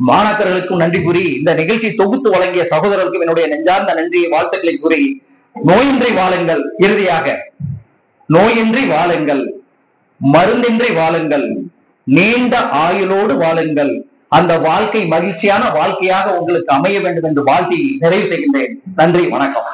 மாணாக்கர்களுக்கும் நன்றி கூறி, இந்த நிகழ்ச்சி தொகுத்து வழங்கிய சகோதரர்களுக்கும் என்னுடைய நெஞ்சார்ந்த நன்றியை வாழ்த்துக்களை கூறி, நோயின்றி வாழுங்கள். இறுதியாக, நோயின்றி வாழுங்கள், மருந்தின்றி வாழுங்கள், நீண்ட ஆயுளோடு வாழுங்கள். அந்த வாழ்க்கை மகிழ்ச்சியான வாழ்க்கையாக உங்களுக்கு அமைய வேண்டும் என்று வாழ்த்தி நிறைவு செய்கின்றேன். நன்றி, வணக்கம்.